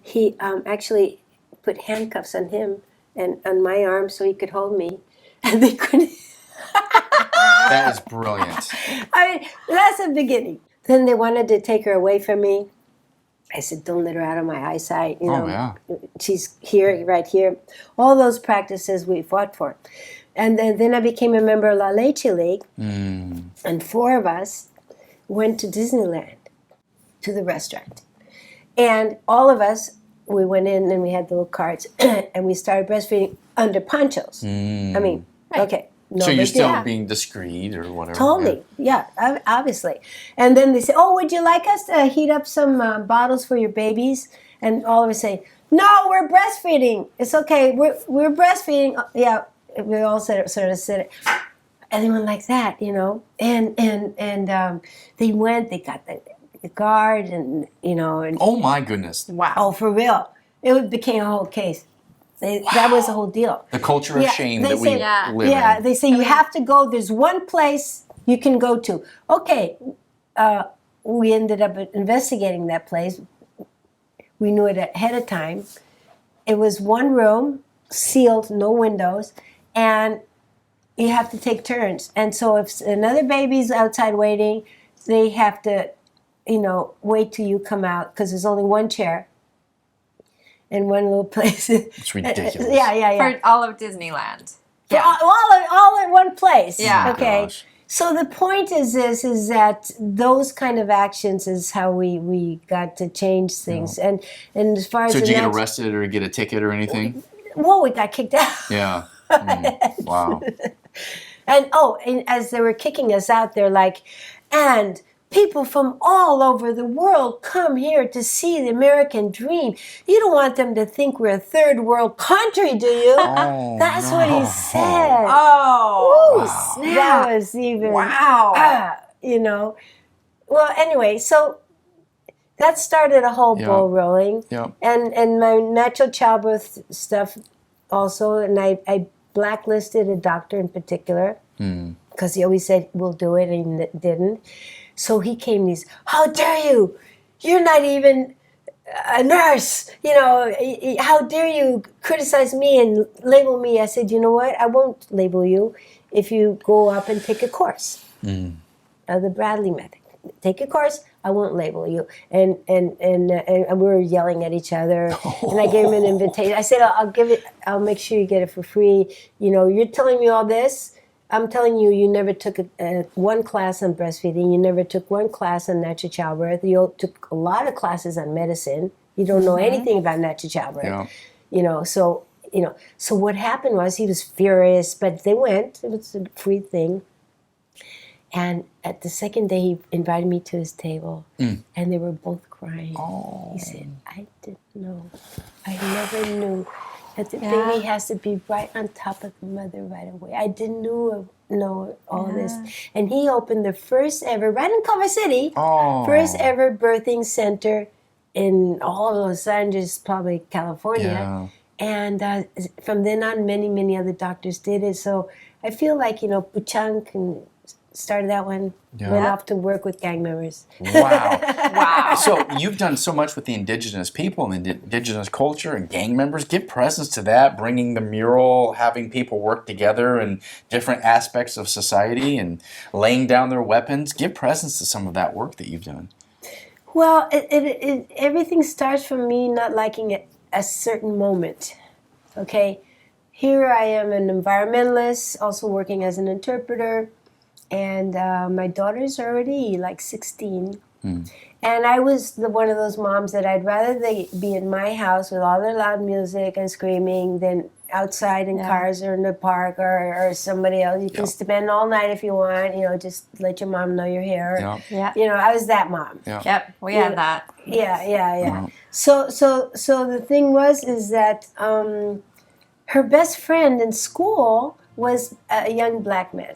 he actually put handcuffs on him and on my arm so he could hold me, and they couldn't. That is brilliant. I mean, that's the beginning. Then they wanted to take her away from me. I said, don't let her out of my eyesight. She's here, right here. All those practices we fought for. And then I became a member of La Leche League. And 4 of us went to Disneyland, to the restaurant. And all of us, we went in and we had the little carts and we started breastfeeding under ponchos. I mean, okay. No, so you're still being discreet or whatever. Totally, yeah, obviously. And then they say, "Oh, would you like us to heat up some bottles for your babies?" And all of us say, "No, we're breastfeeding. It's okay. We're breastfeeding." Yeah, we all sort of said it. Anyone like that, And they went. They got the guard, and And, oh my goodness! Wow. Oh, for real. It became a whole case. That was the whole deal. The culture of shame that we live in. Yeah, they say you have to go. There's one place you can go to. Okay, we ended up investigating that place. We knew it ahead of time. It was one room, sealed, no windows, and you have to take turns. And so if another baby's outside waiting, they have to, wait till you come out because there's only one chair. In one little place. It's ridiculous. Yeah. For all of Disneyland. Yeah. All in one place. Yeah. Okay. Gosh. So the point is that those kind of actions is how we got to change things. And as far as so did you get arrested or get a ticket or anything? Well, we got kicked out. Yeah. Wow. And as they were kicking us out, they're like, and people from all over the world come here to see the American dream. You don't want them to think we're a third world country, do you? That's what he said. Oh, Woo, snap. that was even, Wow. you know. Well, anyway, so that started a whole ball rolling. Yeah. And my natural childbirth stuff also, and I blacklisted a doctor in particular because he always said, we'll do it, and he didn't. So he came, how dare you? You're not even a nurse. You know, how dare you criticize me and label me? I said, you know what? I won't label you if you go up and take a course of the Bradley method. Take a course. I won't label you. And we were yelling at each other. And I gave him an invitation. I said, I'll make sure you get it for free. You know, you're telling me all this. I'm telling you, you never took one class on breastfeeding. You never took one class on natural childbirth. You took a lot of classes on medicine. You don't know anything about natural childbirth. Yeah. You know, so what happened was he was furious, but they went. It was a free thing. And at the second day, he invited me to his table, and they were both crying. Oh. He said, I didn't know. I never knew that the baby has to be right on top of the mother right away. I didn't know all this. And he opened the first ever, right in Culver City, first ever birthing center in all of Los Angeles, probably California. Yeah. And from then on, many, many other doctors did it. So I feel like, Puchang started that one, went off to work with gang members. Wow. Wow. So you've done so much with the indigenous people and the indigenous culture and gang members. Give presence to that, bringing the mural, having people work together in different aspects of society and laying down their weapons. Give presence to some of that work that you've done. Well, everything starts from me not liking it a certain moment, okay? Here I am an environmentalist, also working as an interpreter, and my daughter's already like 16. And I was one of those moms that I'd rather they be in my house with all their loud music and screaming than outside in cars or in the park or somebody else. You can spend all night if you want, just let your mom know you're here. Yeah. I was that mom. Yeah. Yep, we have that. Yeah. So the thing is that her best friend in school was a young black man.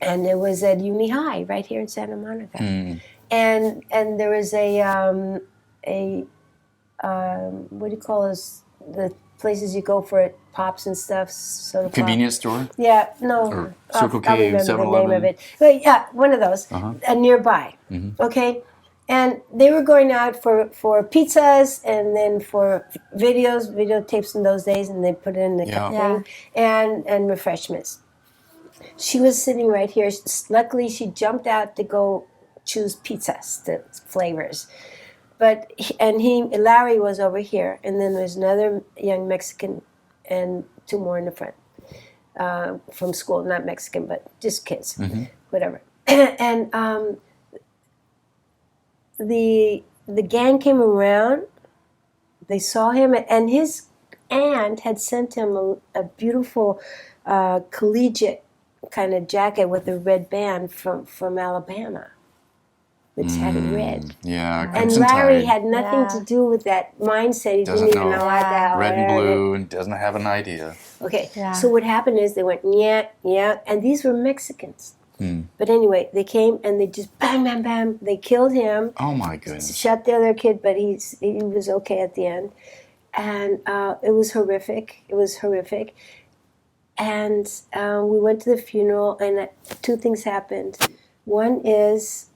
And it was at Uni High, right here in Santa Monica. And there was what do you call those, the places you go for pops and stuff? Soda pop. Convenience store? Yeah, no. Or Circle I'll K, remember the 7-Eleven? name of it. But yeah, one of those, nearby, okay? And they were going out for pizzas and then for videotapes in those days, and they put it in the thing, and refreshments. She was sitting right here. Luckily, she jumped out to go choose pizzas, the flavors. But Larry was over here, and then there's another young Mexican and two more in the front from school, not Mexican, but just kids, whatever. And the gang came around. They saw him, and his aunt had sent him a beautiful collegiate kind of jacket with a red band from Alabama, which had red. Yeah, And Crimson Larry Tide. had nothing to do with that mindset. He Doesn't didn't even know. know what the hell. Red and blue, and doesn't have an idea. Okay, so what happened is they went, yeah, and these were Mexicans. But anyway, they came and they just bam, bam, bam. They killed him. Oh my goodness. Shot the other kid, but he was okay at the end. And it was horrific. And we went to the funeral, and two things happened. One is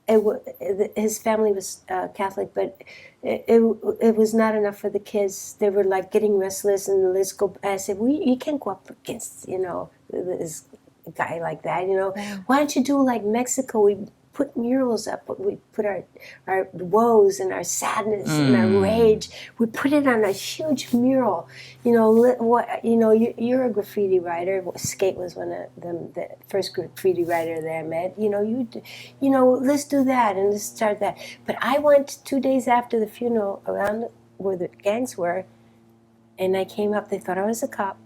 his family was Catholic, but it was not enough for the kids. They were like getting restless, and let's go. I said, you can't go up against this guy like that. Why don't you do like Mexico? We put murals up. We put our woes and our sadness and our rage. We put it on a huge mural. You're a graffiti writer. Skate was one of them, the first graffiti writer that I met. Let's do that and let's start that. But I went 2 days after the funeral around where the gangs were, and I came up. They thought I was a cop.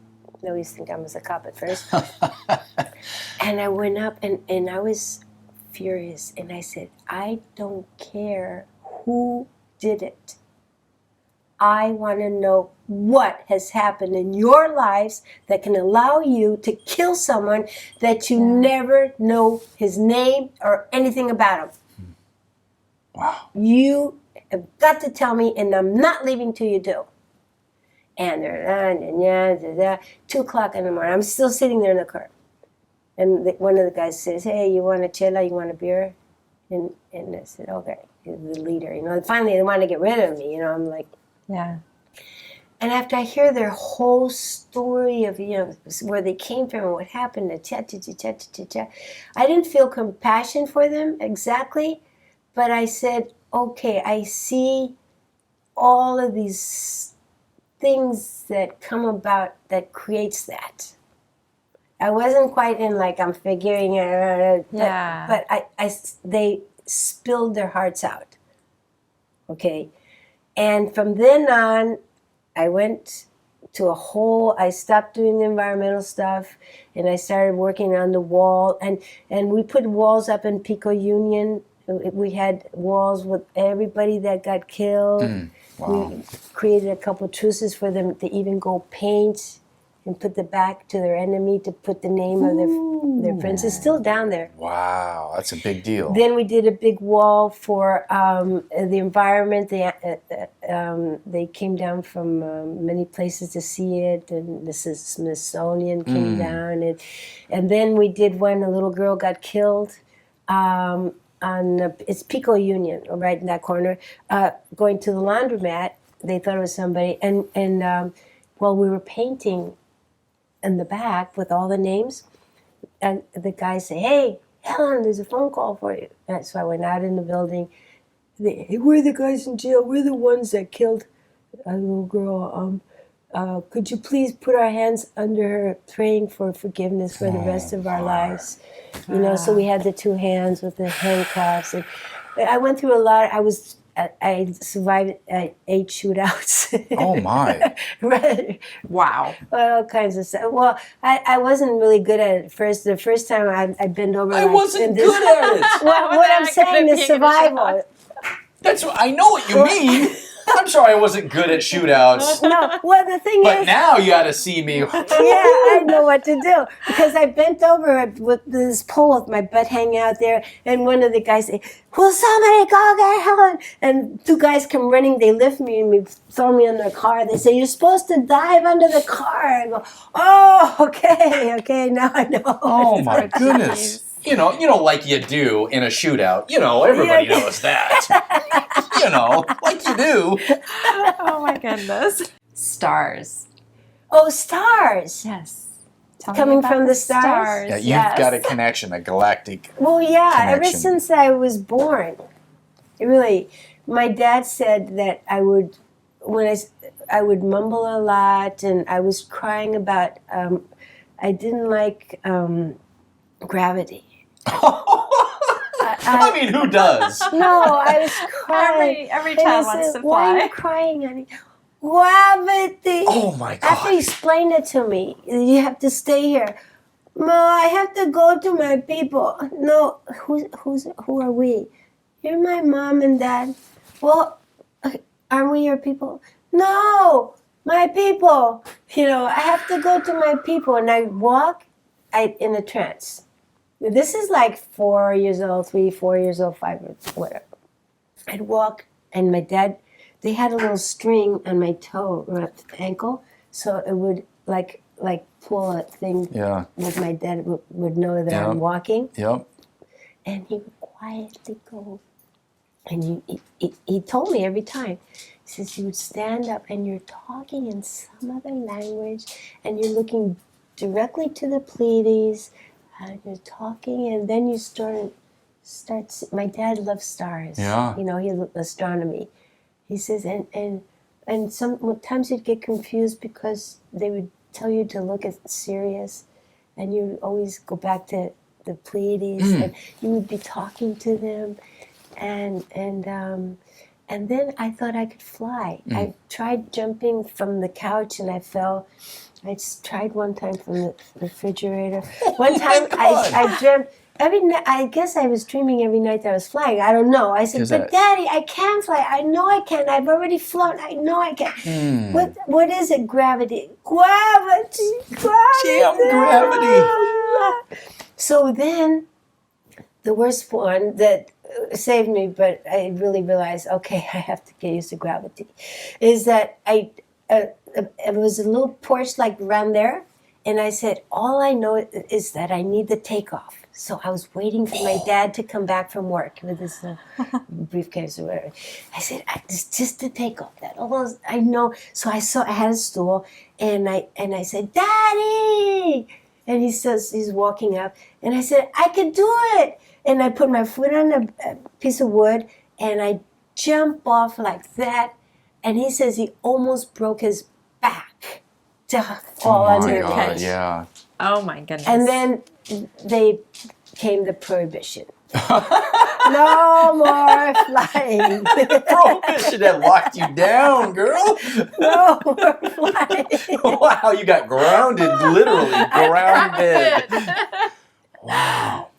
They always think I was a cop at first. And I went up, and I was furious. And I said, I don't care who did it. I want to know what has happened in your lives that can allow you to kill someone that you never know his name or anything about him. Wow. You have got to tell me, and I'm not leaving till you do. And they're 2 o'clock in the morning. I'm still sitting there in the car. And one of the guys says, hey, you want a chela? You want a beer? And I said, okay. He's the leader. Finally they want to get rid of me. I'm like, Yeah. and after I hear their whole story of, where they came from and what happened, I didn't feel compassion for them exactly, but I said, okay, I see all of these things that come about that creates that. I wasn't quite in like I'm figuring it out, but they spilled their hearts out. Okay. And from then on, I went to I stopped doing the environmental stuff, and I started working on the wall. And we put walls up in Pico Union. We had walls with everybody that got killed. Wow. We created a couple of truces for them to even go paint and put the back to their enemy to put the name of their friends. It's still down there. Wow, that's a big deal. Then we did a big wall for the environment. They came down from many places to see it, and this is Smithsonian came down, and then we did when a little girl got killed. It's Pico Union, right in that corner. Going to the laundromat, they thought it was somebody, and while we were painting in the back with all the names, and the guy said, hey, Helen, there's a phone call for you. And so I went out in the building. Hey, we're the guys in jail. We're the ones that killed a little girl. Could you please put our hands under her, praying for forgiveness for the rest of our lives? So we had the 2 hands with the handcuffs. And I went through a lot. I survived 8 shootouts. Oh, my. Right. Wow. All kinds of stuff. Well, I wasn't really good at it first. The first time I bent over. I wasn't good at it. Well, what I'm saying is survival. That's what I know what you mean. I'm sorry I wasn't good at shootouts. No, well, the thing But is... now you got to see me. Yeah, I know what to do. Because I bent over with this pole with my butt hanging out there, and one of the guys said, will somebody go get Helen? And 2 guys come running, they lift me and throw me in the car. They say, you're supposed to dive under the car. I go, oh, okay, now I know. Oh, my goodness. Like you do in a shootout. Everybody knows that. Like you do. Oh my goodness. Stars. Oh, stars. Yes. Tell me Coming about from the stars? Yeah, you've Yes. got a connection, a galactic. Well, yeah, ever connection. since I was born. Really, my dad said that I would mumble a lot, and I was crying about, I didn't like gravity. I mean, who does? No, I was crying. Every And I child wants said, to why are fly. you crying, honey? Gravity. Oh, my God. After he explained it to me, you have to stay here. No, I have to go to my people. No, who are we? You're my mom and dad. Well, aren't we your people? No, my people. I have to go to my people. And I walk in a trance. This is like 4 years old, 3, 4 years old, 5, whatever. I'd walk, and my dad, they had a little string on my toe, right up to the ankle, so it would like pull a thing. Yeah. With my dad would know that I'm walking. Yep. And he would quietly go. And he told me every time. He says, you would stand up and you're talking in some other language, and you're looking directly to the Pleiades, and you're talking, and then you start. My dad loves stars. Yeah. He loved astronomy. He says, and sometimes you'd get confused because they would tell you to look at Sirius, and you'd always go back to the Pleiades, and you would be talking to them, and then I thought I could fly. I tried jumping from the couch, and I fell. I tried one time from the refrigerator. One time I dreamt I guess I was dreaming every night that I was flying. I don't know. I said, but Daddy, I can fly. I know I can. I've already flown. I know I can. What is it? Gravity. Gravity. Damn gravity. So then, the worst one that saved me, but I really realized, okay, I have to get used to gravity, is that it was a little porch like around there, and I said, all I know is that I need the takeoff. So I was waiting for my dad to come back from work with his briefcase or whatever. I said, just the takeoff. That all I know. So I had a stool, and I said, Daddy, and he says he's walking up, and I said, I can do it. And I put my foot on a piece of wood, and I jump off like that. And he says he almost broke his back to fall under the cage. Yeah. Oh my goodness. And then they came the prohibition. No more flying. Prohibition that locked you down, girl. No more flying. Wow, you got grounded, literally grounded. Wow.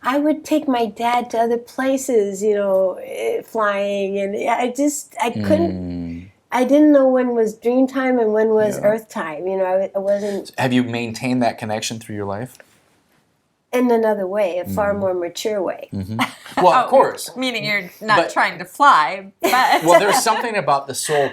I would take my dad to other places, flying, and I couldn't. I didn't know when was dream time and when was earth time. I wasn't. Have you maintained that connection through your life? In another way, a far more mature way. Well, of course. Meaning you're not trying to fly, but... Well, there's something about the soul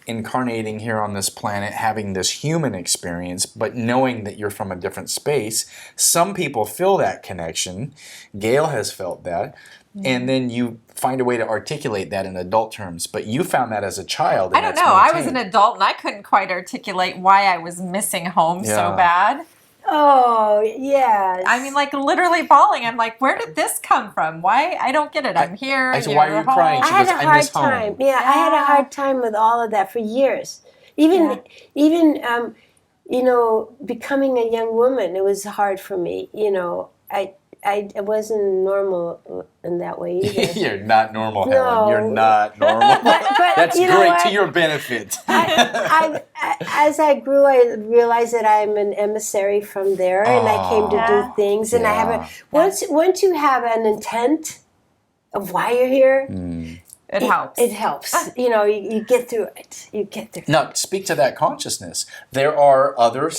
incarnating here on this planet, having this human experience, but knowing that you're from a different space. Some people feel that connection. Gail has felt that. And then you find a way to articulate that in adult terms. But you found that as a child. I don't know. I was an adult and I couldn't quite articulate why I was missing home so bad. Oh, yeah. I mean, like literally bawling. I'm like, where did this come from? Why? I don't get it. I'm here. I said, why are you crying? I had a hard time. Yeah, I had a hard time with all of that for years. Even becoming a young woman, it was hard for me. I wasn't normal in that way either. You're not normal, Helen. You're not normal. but That's great to your benefit. As I grew, I realized that I'm an emissary from there, and I came to do things. And I have once you have an intent of why you're here, it helps. It helps. You get through it. You get through it. Now, speak to that consciousness. There are other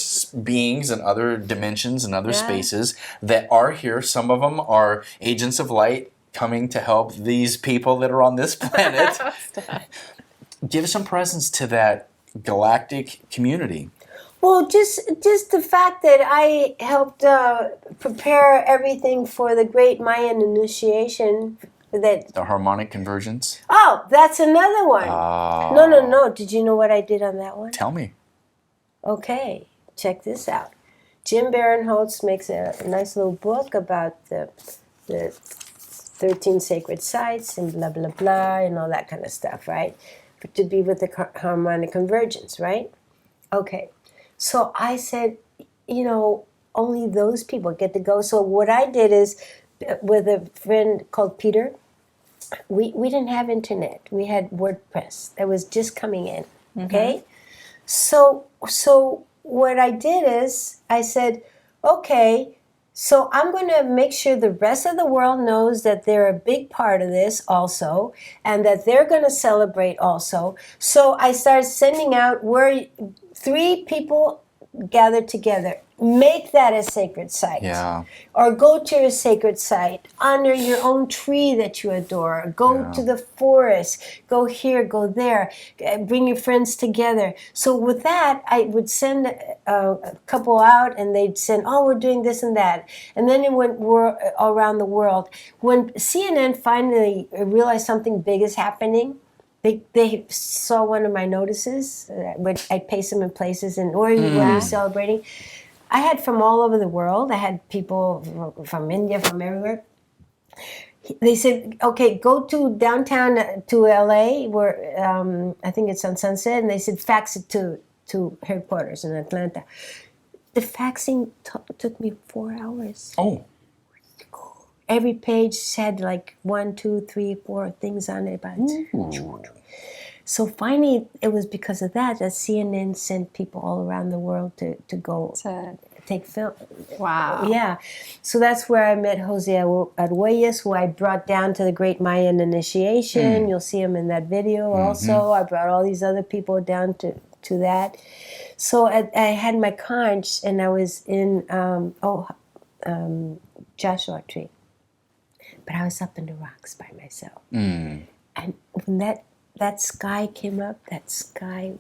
beings and other dimensions and other spaces that are here. Some of them are agents of light coming to help these people that are on this planet. Give some presence to that galactic community. Well, just the fact that I helped prepare everything for the great Mayan initiation. The harmonic convergence? Oh, that's another one. No. Did you know what I did on that one? Tell me. Okay, check this out. Jim Barinholtz makes a nice little book about the 13 sacred sites and blah, blah, blah, and all that kind of stuff, right? To be with the harmonic convergence, right? Okay, so I said, only those people get to go. So what I did is, with a friend called Peter, we didn't have internet. We had WordPress that was just coming in. Okay, so what I did is I said, okay, so I'm going to make sure the rest of the world knows that they're a big part of this also, and that they're going to celebrate also. So I started sending out where 3 people gather together. Make that a sacred site. Yeah. Or go to a sacred site, honor your own tree that you adore. Go to the forest. Go here, go there. Bring your friends together. So with that, I would send a couple out, and they'd send, oh, we're doing this and that. And then it went around the world. When CNN finally realized something big is happening, they saw one of my notices, which I paste them in places, and where are you celebrating? I had from all over the world. I had people from India, from everywhere. They said, okay, go to downtown to LA, where I think it's on Sunset, and they said fax it to headquarters in Atlanta. The faxing took me 4 hours. Oh. Every page had like 1, 2, 3, 4 things on it. So finally, it was because of that CNN sent people all around the world to go take film. Wow. Yeah. So that's where I met Jose Arguelles, who I brought down to the Great Mayan Initiation. You'll see him in that video also. I brought all these other people down to that. So I had my conch, and I was in Joshua Tree. But I was up in the rocks by myself. And when that sky came up, that sky,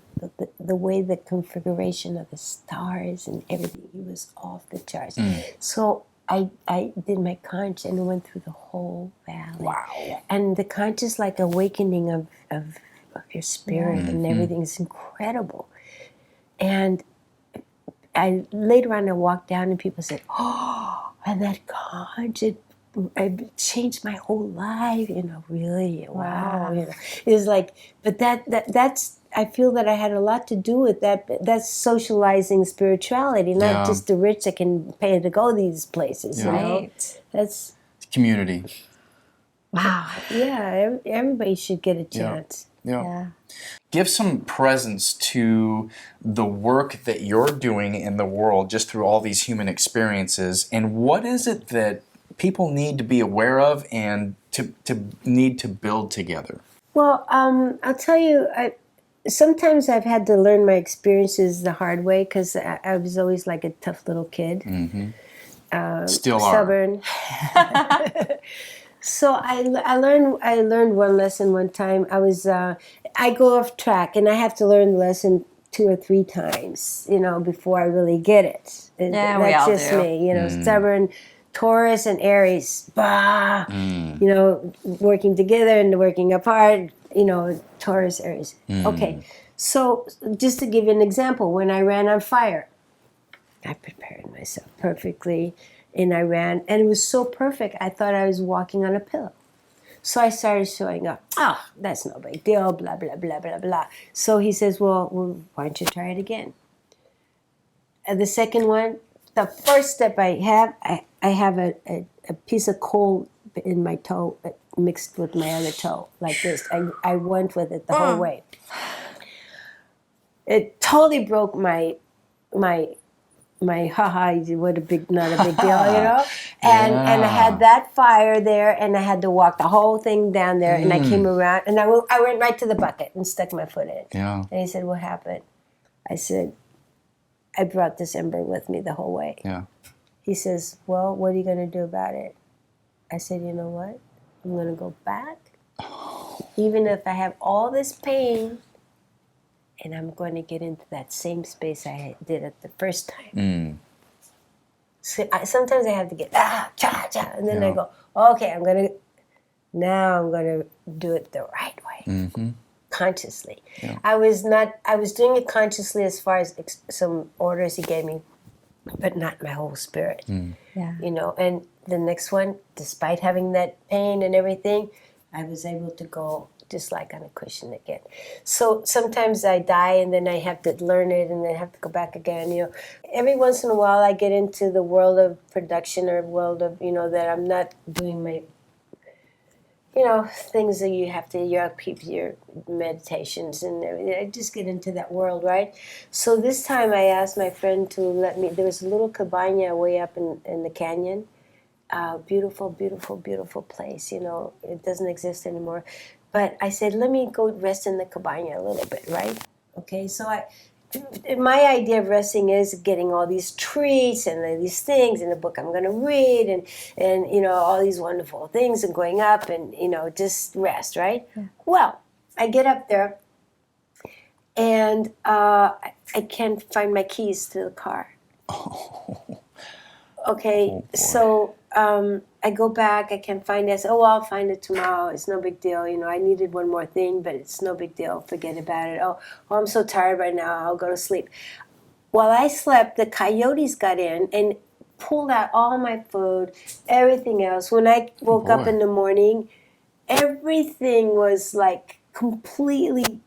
the way the configuration of the stars and everything, it was off the charts. So I did my conch and went through the whole valley. Wow. And the conch is like awakening of your spirit, and everything is incredible. And later on I walked down and people said, oh, and that conch, it changed my whole life, really. Wow. It was like, but that's, I feel that I had a lot to do with that. That's socializing spirituality, not just the rich that can pay to go these places, you know? Right. That's Community. Wow. Yeah, everybody should get a chance. Yeah. Give some presence to the work that you're doing in the world just through all these human experiences. And what is it that people need to be aware of and to need to build together? Well, I'll tell you, sometimes I've had to learn my experiences the hard way because I was always like a tough little kid. Still stubborn. So I learned one lesson one time. I go off track and I have to learn the lesson 2 or 3 times, before I really get it. Yeah, that's we all just do. me, stubborn. Taurus and Aries, working together and working apart, Taurus, Aries. Okay, so just to give you an example, when I ran on fire, I prepared myself perfectly, and I ran, and it was so perfect, I thought I was walking on a pillow. So I started showing up. Oh, that's no big deal, blah, blah, blah, blah, blah. So he says, well, why don't you try it again? And the second one, the first step I have a piece of coal in my toe mixed with my other toe, like this. I went with it the whole way. It totally broke my haha, what a big, not a big deal, And I had that fire there, and I had to walk the whole thing down there, and I came around, and I went right to the bucket and stuck my foot in. Yeah. And he said, what happened? I said, I brought this ember with me the whole way. Yeah. He says, well, what are you going to do about it? I said, you know what? I'm going to go back, even if I have all this pain, and I'm going to get into that same space I did at the first time. So sometimes I have to get, cha, and then I go, okay, I'm going to do it the right way, consciously. Yeah. I was doing it consciously as far as some orders he gave me, but not my whole spirit. Yeah. And the next one, despite having that pain and everything, I was able to go just like on a cushion again. So sometimes I die and then I have to learn it and then have to go back again. Every once in a while I get into the world of production or world of, that I'm not doing my, things that you have to, your meditations and everything. I just get into that world, right? So this time I asked my friend to let me, there was a little cabana way up in the canyon. Beautiful, beautiful, beautiful place. It doesn't exist anymore. But I said, let me go rest in the cabana a little bit, right? Okay, so my idea of resting is getting all these treats and these things in the book I'm going to read and all these wonderful things and going up and, just rest, right? Yeah. Well, I get up there and I can't find my keys to the car. Okay, so I go back, I can't find it. I say, I'll find it tomorrow. It's no big deal. I needed one more thing, but it's no big deal. Forget about it. Oh, I'm so tired right now. I'll go to sleep. While I slept, the coyotes got in and pulled out all my food, everything else. When I woke up in the morning, everything was like completely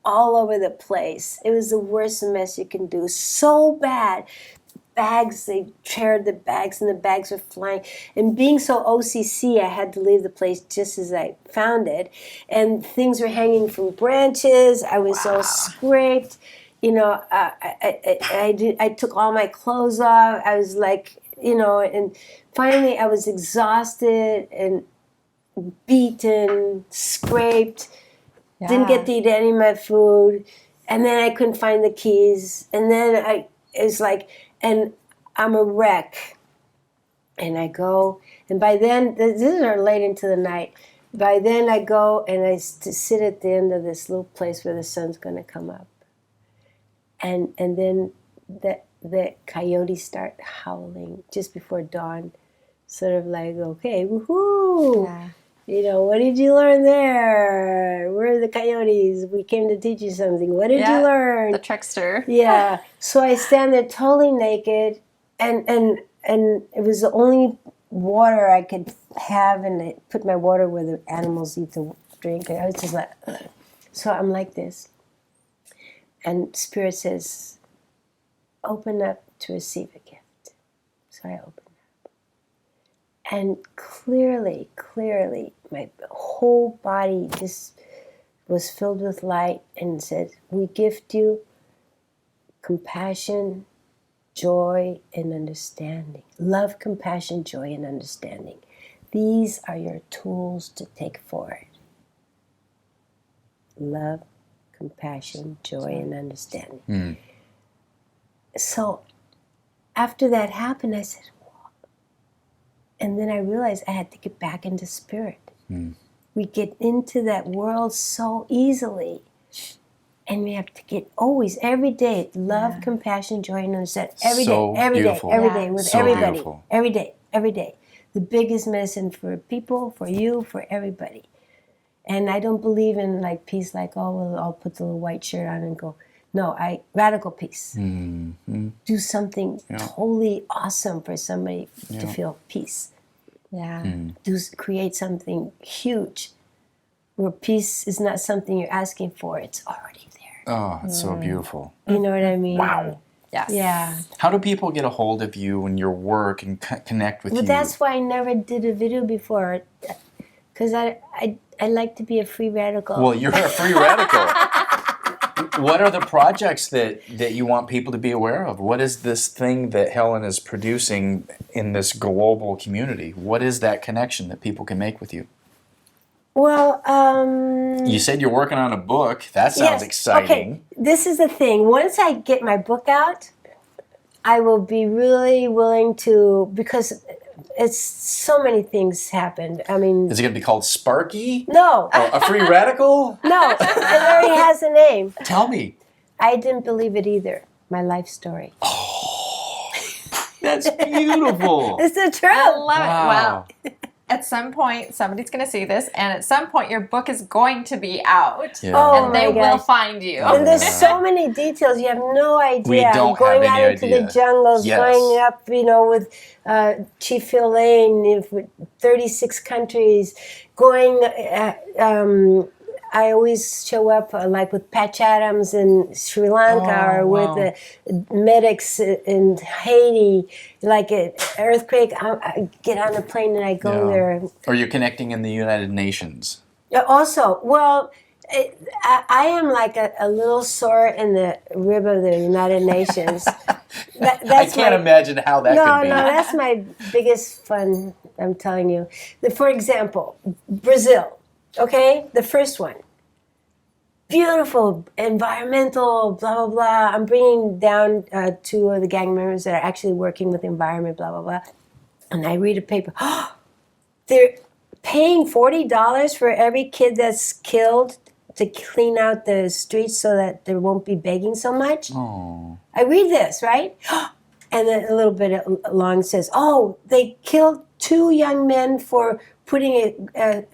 all over the place. It was the worst mess you can do. So bad. Bags, they shared the bags and the bags were flying. And being so OCC, I had to leave the place just as I found it. And things were hanging from branches. I was so scraped. I took all my clothes off. I was like, and finally I was exhausted and beaten, scraped, didn't get to eat any of my food, and then I couldn't find the keys, and then it's like, and I'm a wreck, and I go, and by then, this is late into the night, by then I go and I sit at the end of this little place where the sun's going to come up, and then the coyotes start howling just before dawn, sort of like, okay, woohoo! Yeah. What did you learn there? Where are the coyotes? We came to teach you something. What did you learn? The trickster. Yeah. So I stand there totally naked, and it was the only water I could have, and I put my water where the animals eat the drink. And I was just like, ugh. So I'm like this. And Spirit says, open up to receive a gift. So I open. And clearly, my whole body just was filled with light and said, we gift you compassion, joy, and understanding. Love, compassion, joy, and understanding. These are your tools to take forward. Love, compassion, joy, and understanding. Mm. So after that happened, I said, and then I realized I had to get back into spirit. Mm. We get into that world so easily. And we have to get always, every day, love, compassion, joy, and understanding. Every day, with everybody. Beautiful. Every day. The biggest medicine for people, for you, for everybody. And I don't believe in like peace, like, oh, well, I'll put the little white shirt on and go. No, radical peace. Mm-hmm. Do something totally awesome for somebody to feel peace. Yeah. Mm. Create something huge where peace is not something you're asking for, it's already there. Oh, it's so beautiful. You know what I mean? Wow. Yes. Yeah. How do people get a hold of you and your work and connect with you? That's why I never did a video before, because I like to be a free radical. Well, you're a free radical. What are the projects that you want people to be aware of? What is this thing that Helen is producing in this global community? What is that connection that people can make with you? Well, you said you're working on a book. That sounds exciting. Okay, this is the thing. Once I get my book out, I will be really willing to, because it's so many things happened. I mean, is it going to be called Sparky? No. A free radical? No, it already has a name. Tell me. I didn't believe it either. My life story. Oh, that's beautiful. It's the truth. I love it. Wow. At some point, somebody's going to see this, and at some point, your book is going to be out, and they will find you. And there's so many details. You have no idea. We don't going have any out into idea. the jungles, going up, with Chief Phil Lane, with 36 countries, going. I always show up like with Patch Adams in Sri Lanka, or with the medics in Haiti, like an earthquake. I get on a plane and I go there. Or you're connecting in the United Nations. Also, well, I am like a little sore in the rib of the United Nations. I can't imagine how that could be. No, that's my biggest fun, I'm telling you. For example, Brazil. Okay, the first one. Beautiful, environmental, blah, blah, blah. I'm bringing down 2 of the gang members that are actually working with the environment, blah, blah, blah. And I read a paper. They're paying $40 for every kid that's killed to clean out the streets so that there won't be begging so much. Oh. I read this, right? And then a little bit along says, they killed 2 young men for putting a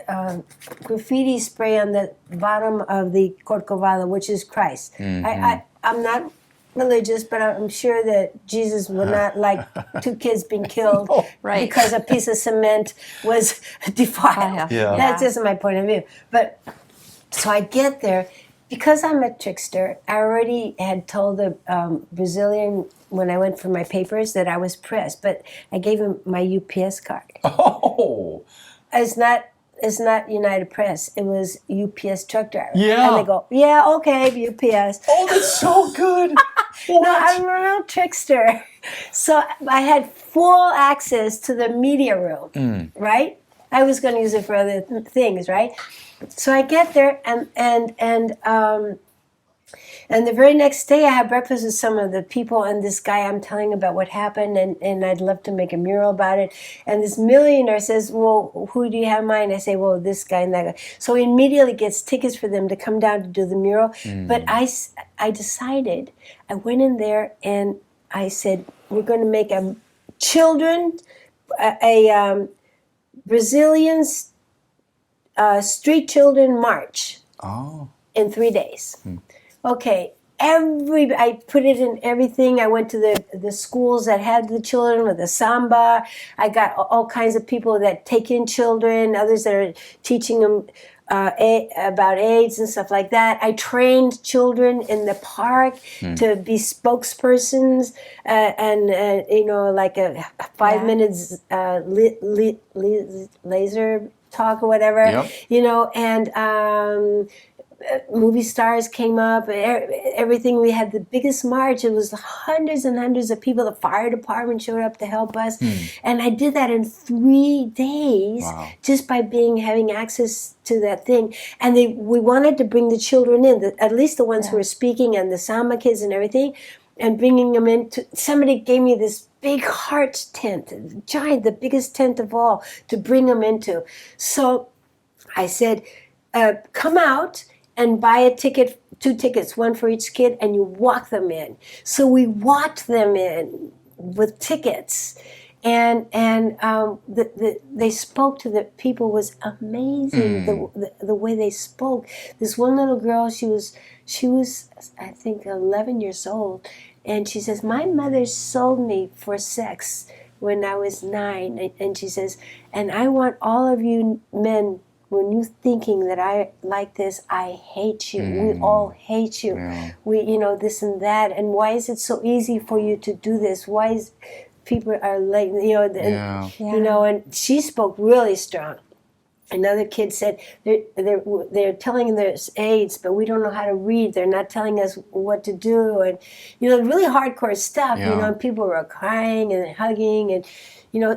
graffiti spray on the bottom of the Corcovado, which is Christ. Mm-hmm. I'm not religious, but I'm sure that Jesus would not like 2 kids being killed because a piece of cement was defiled. Yeah. That's just my point of view. But so I get there. Because I'm a trickster, I already had told the Brazilian when I went for my papers that I was pressed, but I gave him my UPS card. Oh! It's not it's not United Press. It was UPS truck driver. Yeah. And they go, yeah, okay, UPS. Oh, that's so good. No, I'm a real trickster. So I had full access to the media room, right? I was going to use it for other things, right? So I get there, and the very next day I have breakfast with some of the people, and this guy, I'm telling about what happened, and I'd love to make a mural about it. And this millionaire says, well, who do you have in mind? I say, well, this guy and that guy. So he immediately gets tickets for them to come down to do the mural. But I decided, I went in there and I said, we're going to make a Brazilian street children march in 3 days. Okay, I put it in everything. I went to the schools that had the children with the samba. I got all kinds of people that take in children, others that are teaching them about AIDS and stuff like that. I trained children in the park to be spokespersons like a 5 minutes laser talk or whatever, and movie stars came up, everything. We had the biggest march. It was hundreds and hundreds of people. The fire department showed up to help us. And I did that in 3 days just by having access to that thing. And we wanted to bring the children in, at least the ones who were speaking and the samba kids and everything, and bringing them in. Somebody gave me this big heart tent, giant, the biggest tent of all, to bring them into. So I said, come out and buy a ticket, 2 tickets, one for each kid, and you walk them in. So we walked them in with tickets, and they spoke to the people. Was amazing the way they spoke. This one little girl, she was I think 11 years old, and she says, my mother sold me for sex when I was 9, and she says, and I want all of you men, when you're thinking that I like this, I hate you. We all hate you. Yeah. We, this and that. And why is it so easy for you to do this? Why is people are late? And she spoke really strong. Another kid said, they're telling there's AIDS, but we don't know how to read. They're not telling us what to do. And, really hardcore stuff, and people were crying and hugging. And,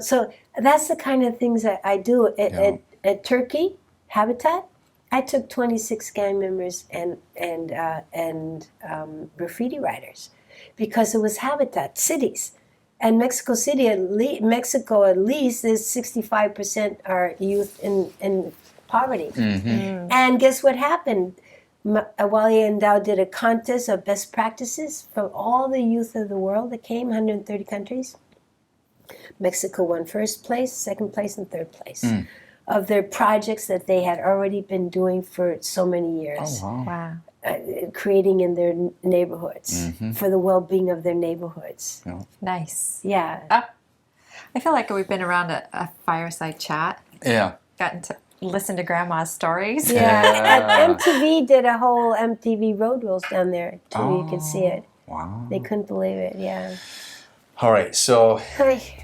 so that's the kind of things that I do. At Turkey Habitat, I took 26 gang members and graffiti writers, because it was Habitat cities, and Mexico City, Mexico at least is 65% are youth in poverty. And guess what happened? Wally and Dow did a contest of best practices from all the youth of the world that came, 130 countries. Mexico won first place, second place, and third place of their projects that they had already been doing for so many years. Oh, wow. Creating in their neighborhoods for the well-being of their neighborhoods. Yeah. Nice. Yeah. I feel like we've been around a fireside chat. Yeah. Gotten to listen to Grandma's stories. Yeah. And MTV did a whole MTV Road Rules down there, too. You can see it. Wow. They couldn't believe it, yeah. All right, so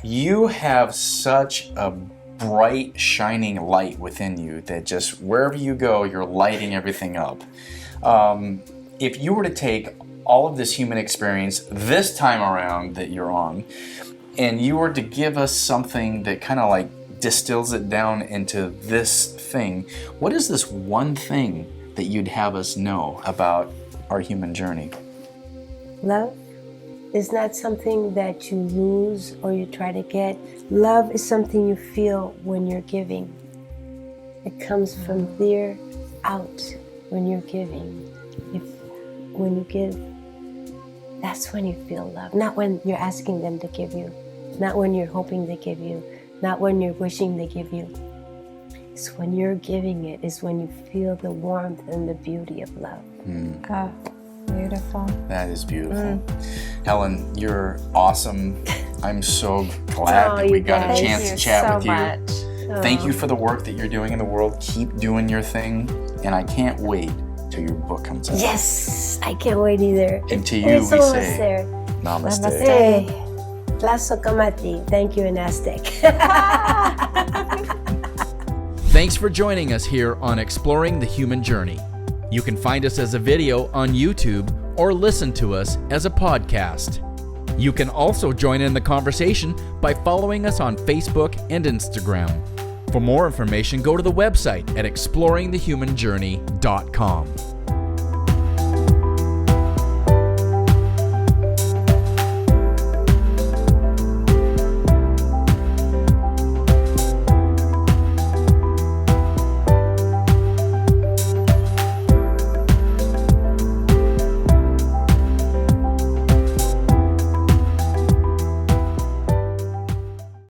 you have such a bright, shining light within you that just wherever you go, you're lighting everything up. If you were to take all of this human experience this time around that you're on, and you were to give us something that kind of like distills it down into this thing, what is this one thing that you'd have us know about our human journey? Love is not something that you lose or you try to get. Love is something you feel when you're giving. It comes from there out when you're giving. When you give, that's when you feel love. Not when you're asking them to give you. Not when you're hoping they give you. Not when you're wishing they give you. It's when you're giving it, is when you feel the warmth and the beauty of love. Oh, beautiful. That is beautiful. Helen, you're awesome. I'm so glad that we got a chance to chat with you. Thank you for the work that you're doing in the world. Keep doing your thing. And I can't wait till your book comes out. Yes, I can't wait either. And to you, we say, namaste. Hey, Tlazokamati. Thank you in Aztec. Thanks for joining us here on Exploring the Human Journey. You can find us as a video on YouTube or listen to us as a podcast. You can also join in the conversation by following us on Facebook and Instagram. For more information, go to the website at exploringthehumanjourney.com.